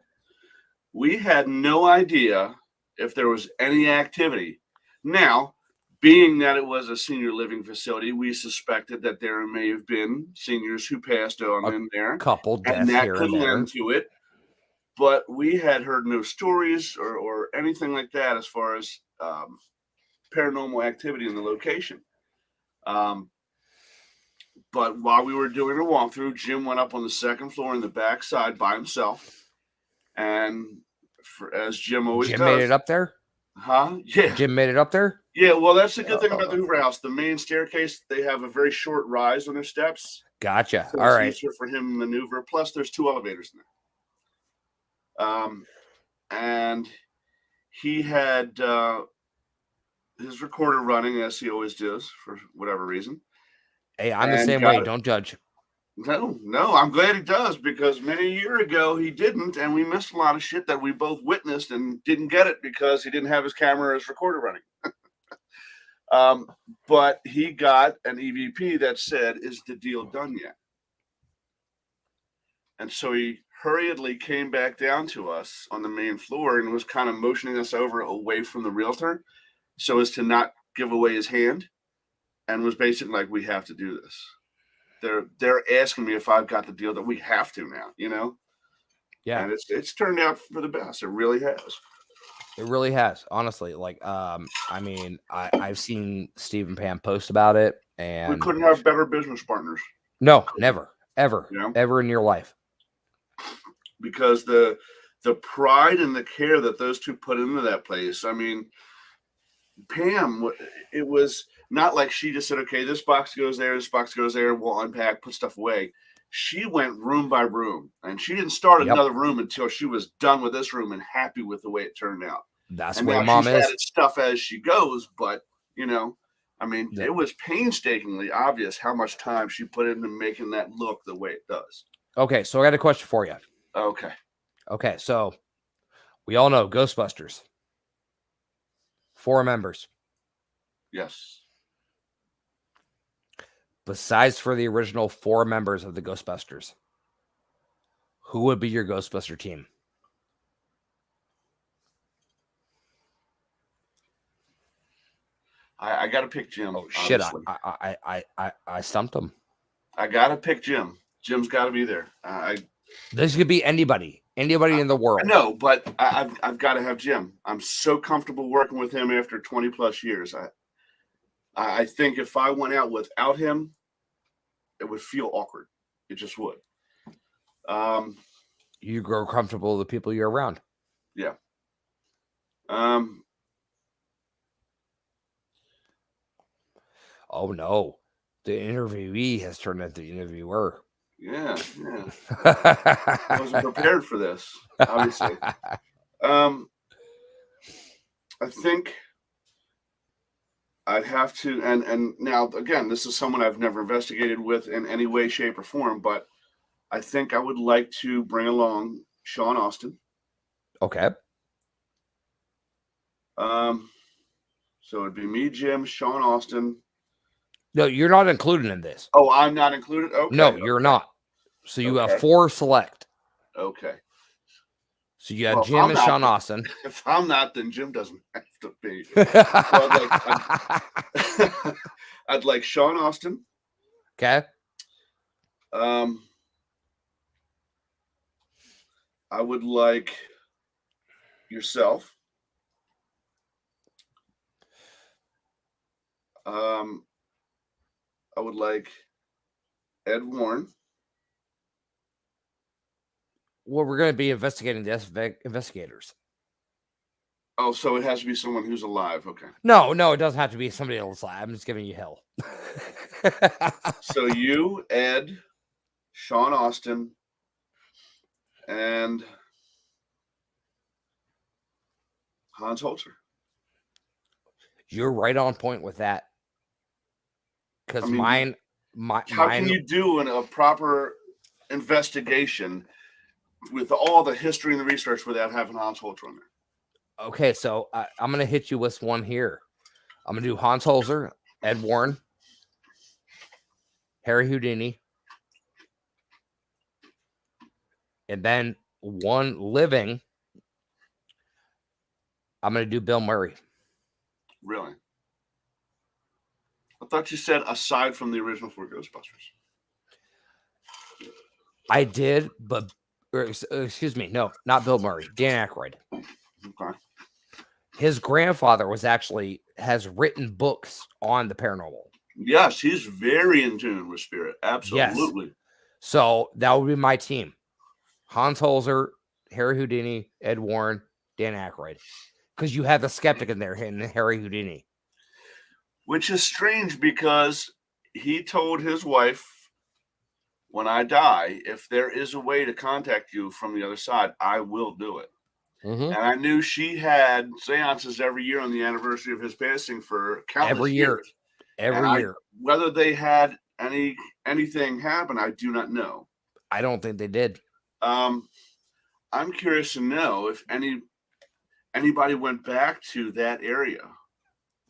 We had no idea if there was any activity. Now, being that it was a senior living facility, we suspected that there may have been seniors who passed on in there. Couple deaths and that here could and there. lend to it. But we had heard no stories or anything like that as far as paranormal activity in the location. But while we were doing a walkthrough, Jim went up on the second floor in the back side by himself. And as Jim always does. Jim made it up there? Huh? Yeah. Jim made it up there? Yeah, well, that's the good thing about the Hoover house. The main staircase, they have a very short rise on their steps. Gotcha. So all right. It's easier for him to maneuver. Plus, there's 2 elevators in there. And he had his recorder running, as he always does, for whatever reason. Hey, I'm the same way. Don't judge. No, I'm glad he does, because many a year ago he didn't, and we missed a lot of shit that we both witnessed and didn't get it because he didn't have his camera or his recorder running. But he got an EVP that said, "Is the deal done yet?" And so he hurriedly came back down to us on the main floor and was kind of motioning us over away from the realtor so as to not give away his hand, and was basically like, "We have to do this." they're asking me if I've got the deal that we have to now, you know? Yeah. And it's turned out for the best. It really has. It really has, honestly. Like, I mean, I've seen Steve and Pam post about it, We and couldn't have better business partners. no, never, ever, You know? ever in your life. Because the pride and the care that those two put into that place. I mean, Pam, it was not like she just said, okay, this box goes there, we'll unpack, put stuff away. She went room by room, and she didn't start Yep. another room until she was done with this room and happy with the way it turned out. That's And the way now Mom she's is. added stuff as she goes, but, you know, I mean, Yeah. it was painstakingly obvious how much time she put into making that look the way it does. Okay, so I got a question for you. Okay. So we all know Ghostbusters. 4 members. Yes. Besides for the original 4 members of the Ghostbusters, who would be your Ghostbuster team? I got to pick Jim. Oh shit! Honestly. I stumped him. I got to pick Jim. Jim's got to be there. This could be anybody in the world. I know, but I've got to have Jim. I'm so comfortable working with him after 20 plus years. I think if I went out without him, it would feel awkward. It just would. You grow comfortable with the people you're around. Yeah. Oh no, the interviewee has turned into the interviewer. Yeah. I wasn't prepared for this, obviously. I think I'd have to, and now again, this is someone I've never investigated with in any way, shape, or form, but I think I would like to bring along Sean Austin. Okay. So it'd be me, Jim, Sean Austin. No, you're not included in this. Oh, I'm not included? Okay. No, you're not. So you have 4 select. Okay. So you have Jim and Sean Austin. If I'm not, then Jim doesn't have to be. I'd like Sean Austin. Okay. I would like yourself. I would like Ed Warren. Well, we're going to be investigating the investigators. Oh, so it has to be someone who's alive. Okay. No, it doesn't have to be somebody else. I'm just giving you hell. So you, Ed, Sean Austin, and Hans Holzer. You're right on point with that. Because how mine. Can you do a proper investigation with all the history and the research without having Hans Holzer on there? Okay, so I'm going to hit you with one here. I'm going to do Hans Holzer, Ed Warren, Harry Houdini, and then one living. I'm going to do Bill Murray. Really? I thought you said aside from the original 4 Ghostbusters. I did, but excuse me, no, not Bill Murray. Dan Aykroyd. Okay. His grandfather has written books on the paranormal. Yes, he's very in tune with spirit. Absolutely. Yes. So that would be my team. Hans Holzer, Harry Houdini, Ed Warren, Dan Aykroyd. Because you have the skeptic in there, and Harry Houdini. Which is strange because he told his wife, when I die, if there is a way to contact you from the other side, I will do it. Mm-hmm. And I knew she had seances every year on the anniversary of his passing for countless years. Every year. Whether they had anything happen, I do not know. I don't think they did. I'm curious to know if anybody went back to that area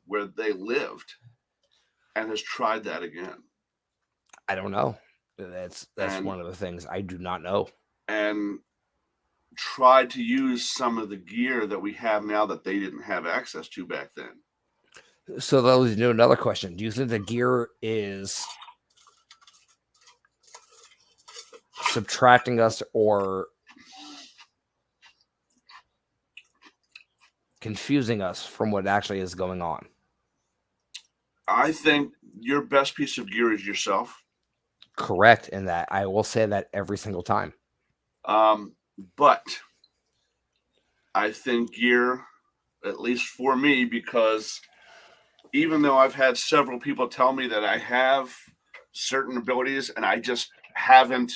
where they lived and has tried that again. I don't know. That's one of the things I do not know. And tried to use some of the gear that we have now that they didn't have access to back then. So that leads to another question. Do you think the gear is subtracting us or confusing us from what actually is going on. I think your best piece of gear is yourself. Correct in that. I will say that every single time. But I think gear, at least for me, because even though I've had several people tell me that I have certain abilities and I just haven't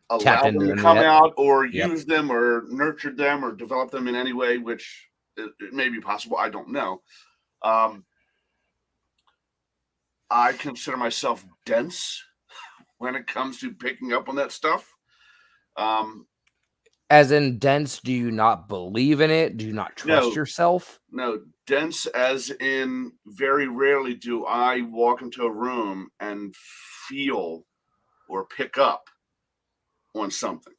allowed them to come out or use them or nurtured them or developed them in any way, which it may be possible. I don't know. I consider myself dense when it comes to picking up on that stuff. As in dense, do you not believe in it? Do you not trust yourself? No, dense as in very rarely do I walk into a room and feel or pick up on something.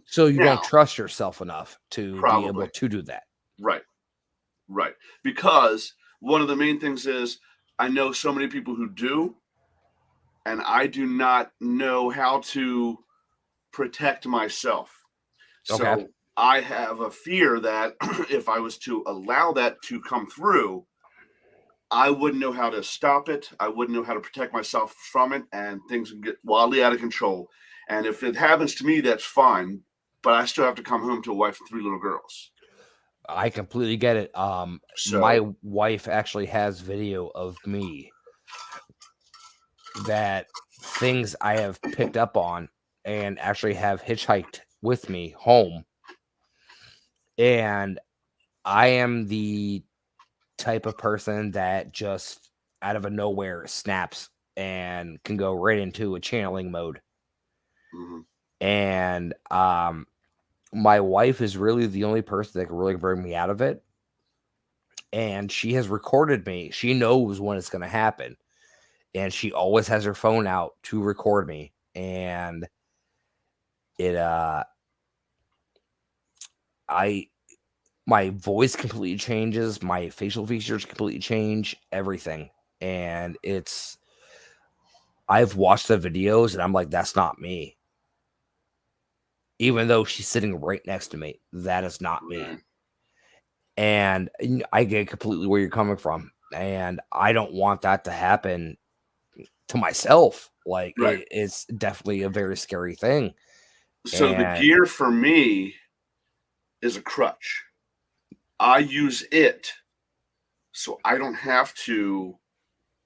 So you don't trust yourself enough to be able to do that. Right. Because one of the main things is I know so many people who do, and I do not know how to protect myself. So I have a fear that if I was to allow that to come through, I wouldn't know how to stop it. I wouldn't know how to protect myself from it, and things would get wildly out of control. And if it happens to me, that's fine. But I still have to come home to a wife and 3 little girls. I completely get it. My wife actually has video of me that things I have picked up on and actually have hitchhiked with me home. And I am the type of person that just out of nowhere snaps and can go right into a channeling mode. Mm-hmm. And my wife is really the only person that can really bring me out of it. And she has recorded me. She knows when it's going to happen. And she always has her phone out to record me. And my voice completely changes. My facial features completely change. Everything. And I've watched the videos and I'm like, that's not me. Even though she's sitting right next to me, that is not me. And I get completely where you're coming from. And I don't want that to happen to myself. Like, it's definitely a very scary thing. So the gear for me is a crutch. I use it so I don't have to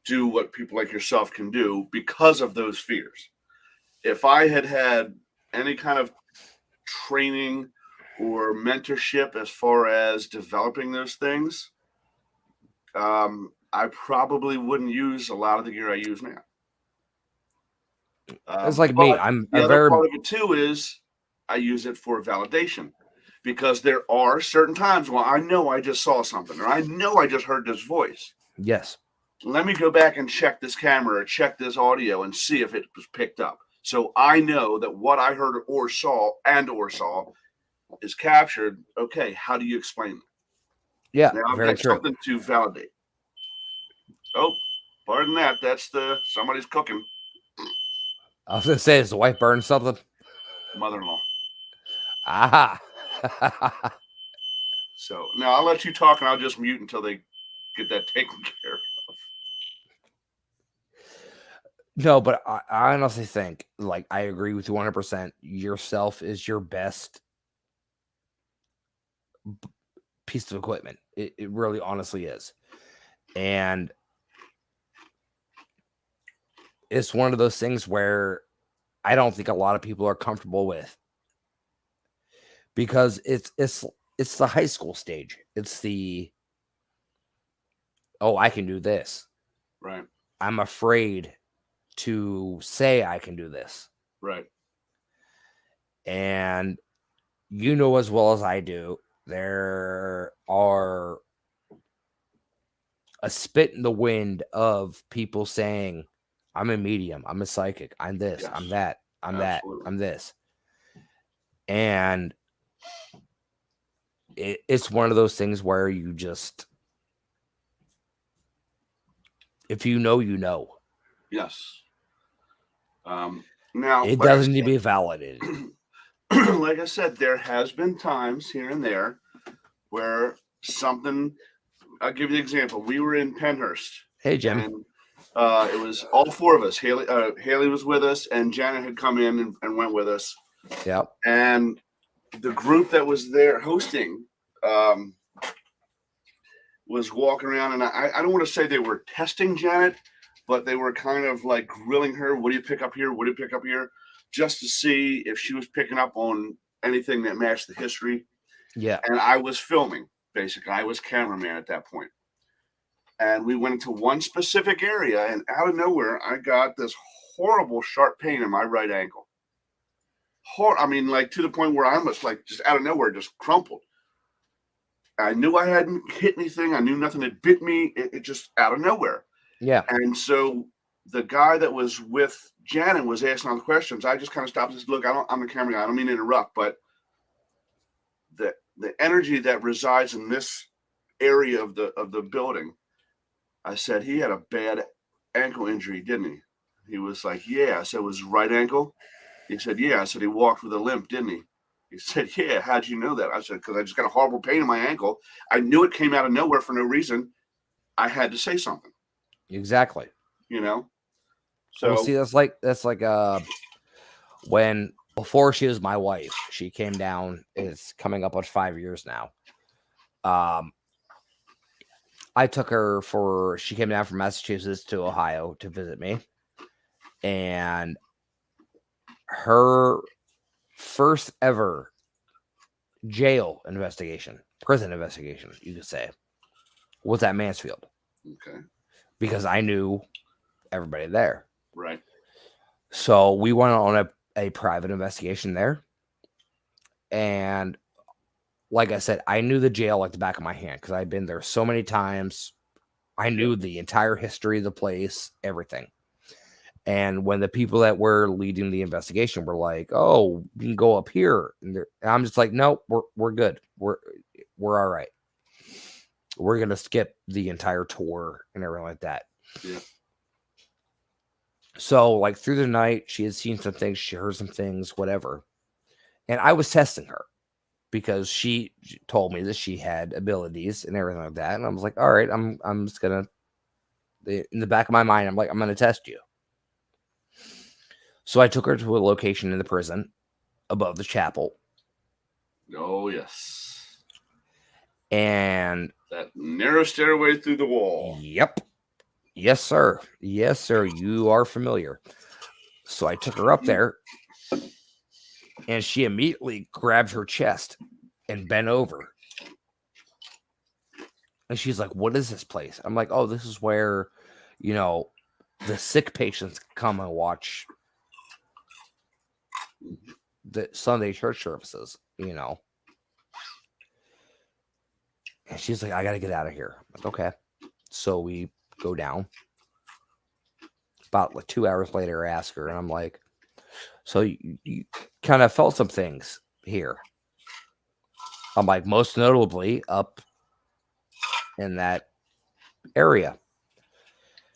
do what people like yourself can do because of those fears. If I had any kind of training or mentorship as far as developing those things, I probably wouldn't use a lot of the gear I use now. It's like me. The other part of it too is I use it for validation, because there are certain times when I know I just saw something or I know I just heard this voice. Yes. Let me go back and check this camera or check this audio and see if it was picked up. So I know that what I heard or saw is captured. Okay, how do you explain that? Yeah, now I've got something to validate. Oh, pardon that. That's somebody's cooking. I was gonna say, is the wife burning something? Mother-in-law. Aha. So now I'll let you talk and I'll just mute until they get that taken care of. No, but I honestly think, like, I agree with you 100%. Yourself is your best piece of equipment. It really honestly is. And it's one of those things where I don't think a lot of people are comfortable with, because it's the high school stage. It's the, oh, I can do this. Right. I'm afraid to say I can do this. Right. And you know as well as I do, there are a spit in the wind of people saying, I'm a medium, I'm a psychic, I'm this, yes. I'm that, I'm Absolutely. That, I'm this. And it's one of those things where you just, if you know, you know. Yes. Now, It doesn't need to be validated. Like I said, there has been times here and there where something. I'll give you an example. We were in Penhurst. Hey, Jim. And it was all four of us. Haley was with us, and Janet had come in and went with us. Yep. And the group that was there hosting was walking around, and I don't want to say they were testing Janet, but they were kind of like grilling her. What do you pick up here? What do you pick up here? Just to see if she was picking up on anything that matched the history. Yeah. And I was filming, basically. I was cameraman at that point. And we went into one specific area, and out of nowhere, I got this horrible sharp pain in my right ankle. I mean, like to the point where I almost like just out of nowhere just crumpled. I knew I hadn't hit anything. I knew nothing had bit me. It just out of nowhere. Yeah. And so the guy that was with Janet was asking all the questions. I just kind of stopped and said, look, I'm the camera guy. I don't mean to interrupt, but the energy that resides in this area of the building, I said, he had a bad ankle injury, didn't he? He was like, yeah. I said, was his right ankle? He said, yeah. I said, he walked with a limp, didn't he? He said, yeah. How'd you know that? I said, because I just got a horrible pain in my ankle. I knew it came out of nowhere for no reason. I had to say something. Exactly. You know? So well, see, that's like when before she was my wife, she came down. It's coming up on 5 years now. I took her she came down from Massachusetts to Ohio to visit me. And her first ever prison investigation, you could say, was at Mansfield. Okay. Because I knew everybody there. Right. So we went on a private investigation there. And like I said, I knew the jail like the back of my hand because I'd been there so many times. I knew the entire history of the place, everything. And when the people that were leading the investigation were like, "Oh, we can go up here," and I'm just like, "No, we're good. We're all right. We're gonna skip the entire tour and everything like that." Yeah. So, like through the night, she had seen some things, she heard some things, whatever. And I was testing her because she told me that she had abilities and everything like that. And I was like, all right, I'm just gonna, in the back of my mind, I'm like, I'm gonna test you. So I took her to a location in the prison above the chapel. Oh, yes. And that narrow stairway through the wall. Yep. Yes, sir. Yes, sir. You are familiar. So I took her up there, and she immediately grabbed her chest and bent over. And she's like, what is this place? I'm like, oh, this is where, the sick patients come and watch the Sunday church services, And she's like, I got to get out of here. I'm like, okay. So we go down. About like 2 hours later, I ask her, and I'm like, so you kind of felt some things here. I'm like, most notably up in that area.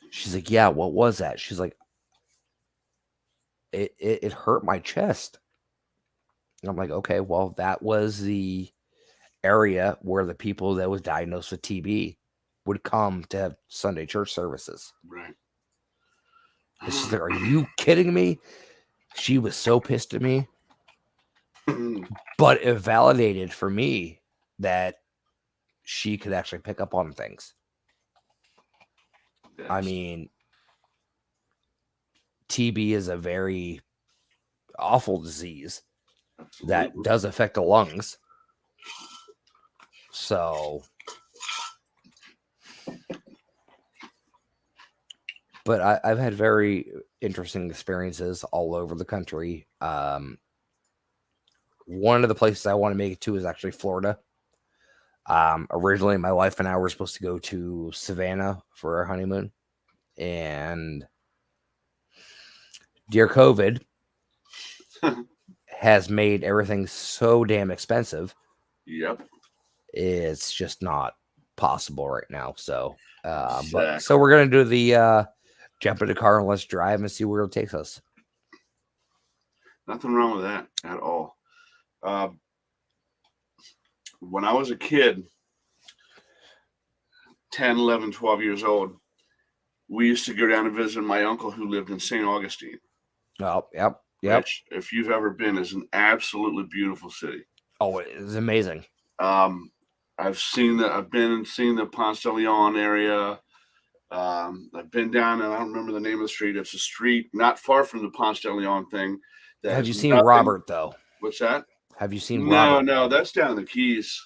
She's like, yeah, what was that? She's like, it hurt my chest. And I'm like, okay, well, that was the area where the people that was diagnosed with TB would come to have Sunday church services. Right. And she's like, are you kidding me? She was so pissed at me. But it validated for me that she could actually pick up on things. Yes. I mean, TB is a very awful disease that does affect the lungs. So, but I've had very interesting experiences all over the country. One of the places I want to make it to is actually Florida. Originally, my wife and I were supposed to go to Savannah for our honeymoon. And dear COVID has made everything so damn expensive. Yep. It's just not possible right now. So, so we're going to do the jump in the car and let's drive and see where it takes us. Nothing wrong with that at all. When I was a kid, 10, 11, 12 years old, we used to go down and visit my uncle who lived in St. Augustine. Oh, yep. Which, if you've ever been, is an absolutely beautiful city. Oh, it's amazing. I've been and seen the Ponce de Leon area. I've been down, and I don't remember the name of the street. It's a street not far from the Ponce de Leon thing. Have you seen Robert, though? What's that? Have you seen Robert? No, that's down in the Keys.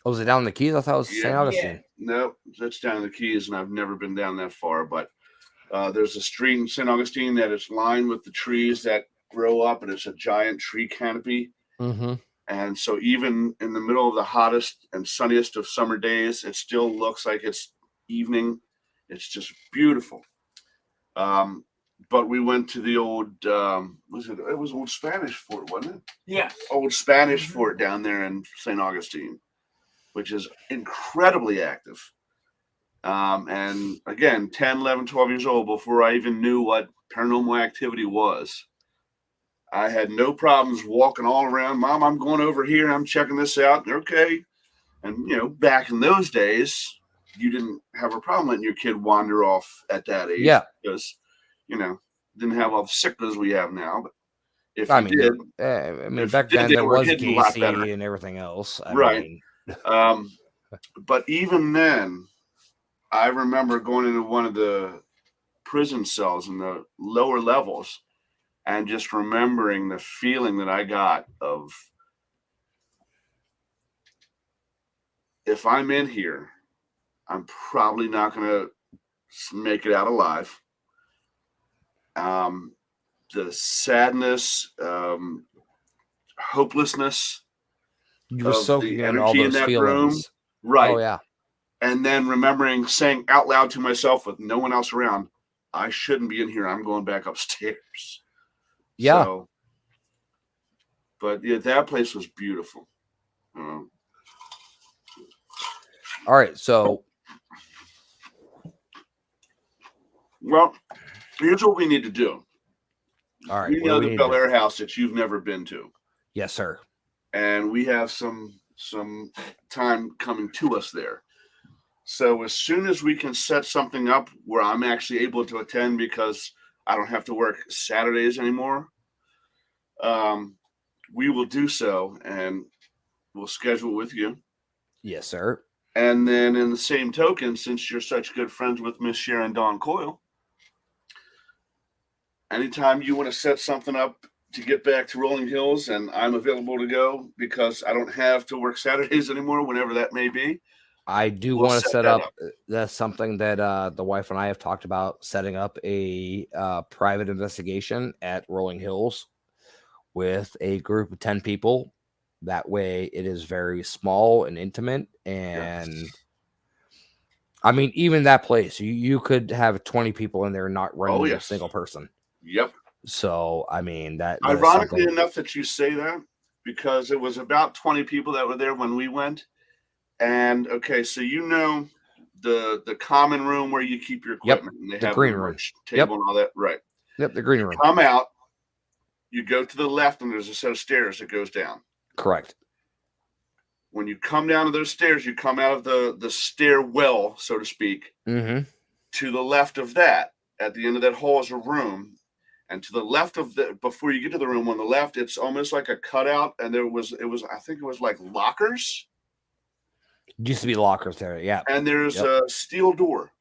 Oh, is it down in the Keys? I thought it was St. Augustine. Yeah. Nope, that's down in the Keys, and I've never been down that far. But there's a street in St. Augustine that is lined with the trees that grow up, and it's a giant tree canopy. Mm-hmm. And so even in the middle of the hottest and sunniest of summer days, it still looks like it's evening. It's just beautiful. But we went to the old, it was Old Spanish Fort, wasn't it? Yeah. Old Spanish Fort down there in St. Augustine, which is incredibly active. And again, 10, 11, 12 years old, before I even knew what paranormal activity was, I had no problems walking all around. Mom, I'm going over here. I'm checking this out. Okay. And, back in those days, you didn't have a problem letting your kid wander off at that age. Yeah. Because, didn't have all the sickness we have now. But if back then there was Gacy and everything else. Right. But even then, I remember going into one of the prison cells in the lower levels and just remembering the feeling that I got of, if I'm in here, I'm probably not going to make it out alive. The sadness, hopelessness. You were soaking in all those feelings. Room. Right. Oh, yeah. And then remembering saying out loud to myself with no one else around, I shouldn't be in here. I'm going back upstairs. Yeah. So, but yeah, that place was beautiful. All right. So. Well, here's what we need to do. All right. We know the Bel Air house that you've never been to. Yes, sir. And we have some time coming to us there. So as soon as we can set something up where I'm actually able to attend because I don't have to work Saturdays anymore, we will do so, and we'll schedule with you. Yes, sir. And then in the same token, since you're such good friends with Miss Sharon Dawn Coyle, anytime you want to set something up to get back to Rolling Hills and I'm available to go because I don't have to work Saturdays anymore, whenever that may be. I do want to set up. That's something that the wife and I have talked about, setting up a private investigation at Rolling Hills with a group of 10 people. That way it is very small and intimate. And I mean, even that place, you could have 20 people in there not running a single person. Yep. So, I mean, that ironically enough that you say that, because it was about 20 people that were there when we went. And okay, so the common room where you keep your equipment, and they have green room table and all that, right? Yep, the green room. Come out, you go to the left, and there's a set of stairs that goes down. Correct. When you come down to those stairs, you come out of the stairwell, so to speak. Mm-hmm. To the left of that, at the end of that hall, is a room. And to the left of before you get to the room on the left, it's almost like a cutout. And I think it was like lockers. It used to be lockers there. Yeah. And there's a steel door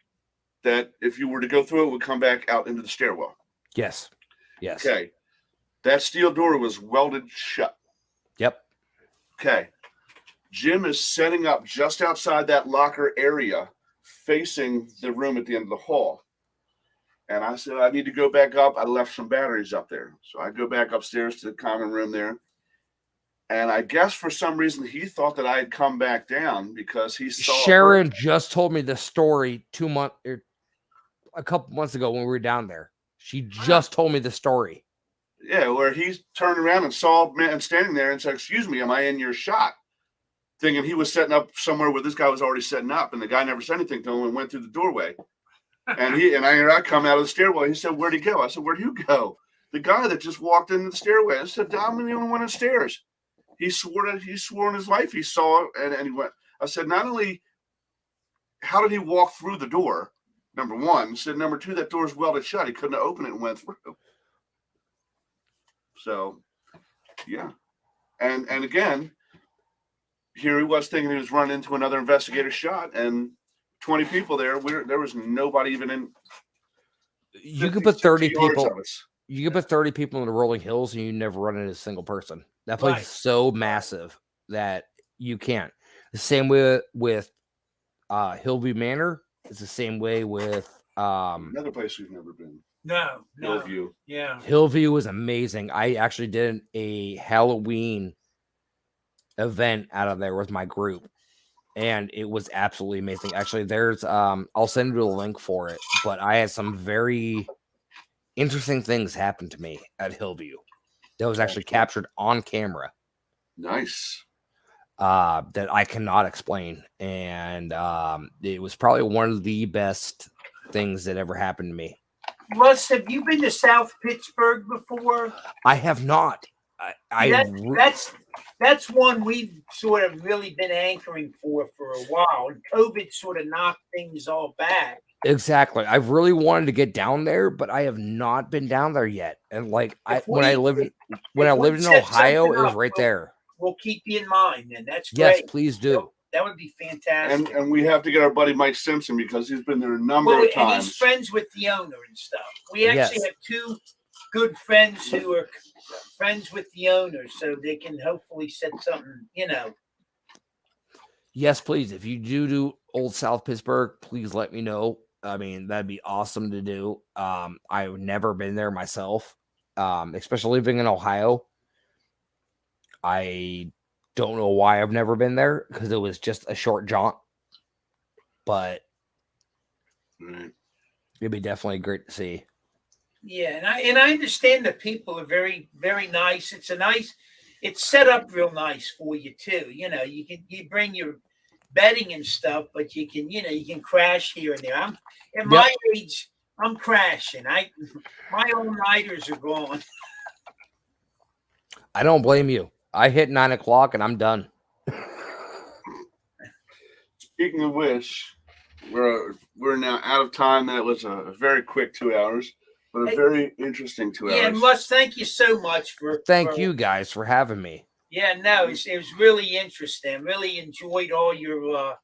that if you were to go through it, would come back out into the stairwell. Yes. Yes. Okay. That steel door was welded shut. Yep. Okay. Jim is setting up just outside that locker area facing the room at the end of the hall. And I said, I need to go back up. I left some batteries up there. So I go back upstairs to the common room there. And I guess for some reason he thought that I had come back down because he saw Sharon just told me the story a couple months ago when we were down there. She just told me the story. Yeah, where he turned around and saw a man standing there and said, "Excuse me, am I in your shot?" Thinking he was setting up somewhere where this guy was already setting up, and the guy never said anything to him and went through the doorway. And I come out of the stairwell. He said, "Where'd he go?" I said, "Where'd you go?" the guy that just walked into the stairway. I said, I'm the only one upstairs. He swore on his life he saw it, and he went. I said, not only how did he walk through the door? Number one. I said, number two, that door's welded shut. He couldn't open it and went through. So, yeah. And again, here he was thinking he was running into another investigator shot, and 20 people there. There was nobody even in. You could put 30 people. You could put 30 people in the rolling hills, and you never run into a single person. That place is so massive that you can't. The same way with Hillview Manor. It's the same way with another place we've never been. No. Hillview. Yeah. Hillview was amazing. I actually did a Halloween event out of there with my group, and it was absolutely amazing. Actually, there's I'll send you a link for it, but I had some very interesting things happen to me at Hillview that was actually captured on camera. Nice. That I cannot explain, and it was probably one of the best things that ever happened to me. Russ, have you been to South Pittsburgh before? I have not. That's one we've sort of really been anchoring for a while, and COVID sort of knocked things all back. Exactly. I've really wanted to get down there, but I have not been down there yet. And like when I lived in Ohio, it was right there. We'll keep you in mind, and that's great. Yes, please do. That would be fantastic. And we have to get our buddy Mike Simpson because he's been there a number of times. And he's friends with the owner and stuff. We actually have two good friends who are friends with the owner, so they can hopefully set something, Yes, please. If you do Old South Pittsburgh, please let me know. I mean, that'd be awesome to do. I've never been there myself, especially living in Ohio. I don't know why I've never been there because it was just a short jaunt, but it'd be definitely great to see. Yeah, and I understand that people are very, very nice. It's set up real nice for you too. You bring your bedding and stuff, but you can crash here and there. I'm at my age, I'm crashing. My all-nighters are gone. I don't blame you. I hit 9 o'clock and I'm done. Speaking of which, we're now out of time. That was a very quick 2 hours, but a very interesting 2 hours. Yeah, and Russ, thank you so much Thank you guys for having me. Yeah, no, it was really interesting. Really enjoyed all your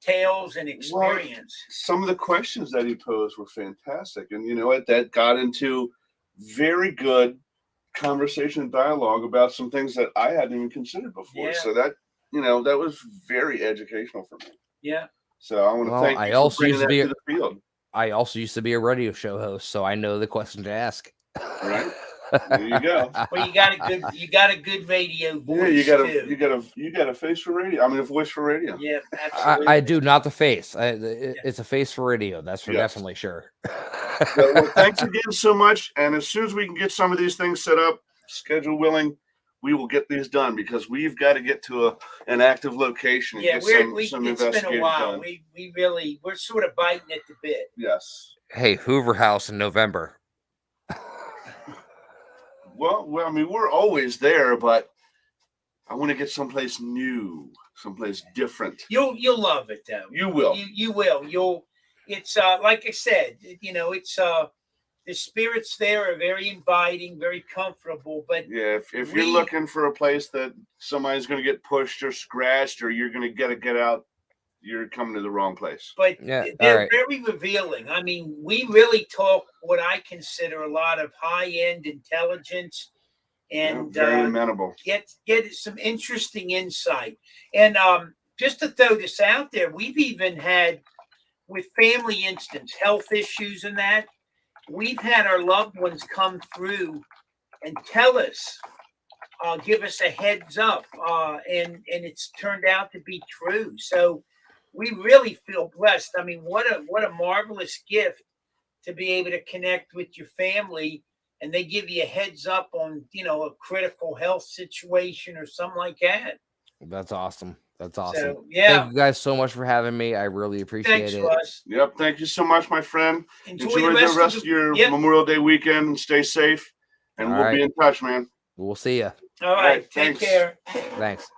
tales and experience. Well, some of the questions that he posed were fantastic, and you know what? That got into very good conversation and dialogue about some things that I hadn't even considered before. Yeah. So that that was very educational for me. Yeah. So I want to thank you for bringing that to the field. I also used to be a radio show host, so I know the question to ask. Right. There you go. Well, you got a good radio voice. Yeah, you got a face for radio. I mean, a voice for radio. Yeah, absolutely. I do, not the face. It's a face for radio. That's for definitely sure. Well, thanks again so much. And as soon as we can get some of these things set up, schedule willing, we will get these done because we've got to get to an active location. And get some it's been a while. Done. We're sort of biting at the bit. Yes. Hey, Hoover House in November. Well, I mean, we're always there, but I want to get someplace new, someplace different. You'll love it though. You will. You will. It's like I said, it's the spirits there are very inviting, very comfortable. But yeah, if you're looking for a place that somebody's going to get pushed or scratched, or you're going to get out, you're coming to the wrong place. But they're very revealing. I mean, we really talk what I consider a lot of high-end intelligence and very amenable. Get some interesting insight. And just to throw this out there, we've even had with family instance, health issues and that, we've had our loved ones come through and tell us, give us a heads up, and it's turned out to be true. So we really feel blessed. I mean, what a marvelous gift to be able to connect with your family and they give you a heads up on, a critical health situation or something like that. That's awesome. That's awesome. So, yeah. Thank you guys so much for having me. I really appreciate it. Russ. Yep. Thank you so much, my friend. Enjoy the rest of your Memorial Day weekend and stay safe. And All we'll right. be in touch, man. We'll see you. All right. Take thanks. care. Thanks.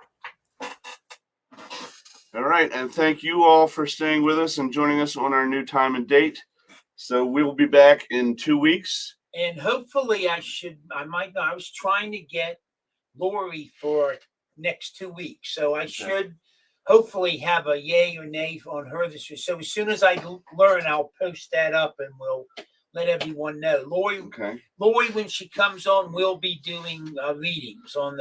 All right. And thank you all for staying with us and joining us on our new time and date. So we will be back in 2 weeks. And hopefully I was trying to get Lori for next 2 weeks. So I should hopefully have a yay or nay on her this week. So as soon as I learn, I'll post that up and we'll let everyone know. Lori, when she comes on, we'll be doing readings on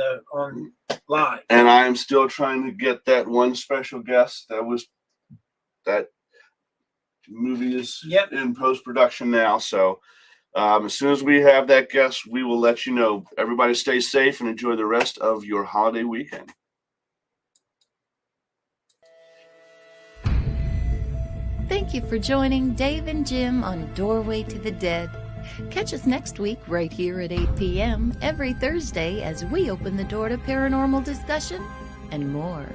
live. And I am still trying to get that one special guest. That movie is in post-production now. So as soon as we have that guest, we will let you know. Everybody stay safe and enjoy the rest of your holiday weekend. Thank you for joining Dave and Jim on Doorway to the Dead. Catch us next week right here at 8 p.m. every Thursday as we open the door to paranormal discussion and more.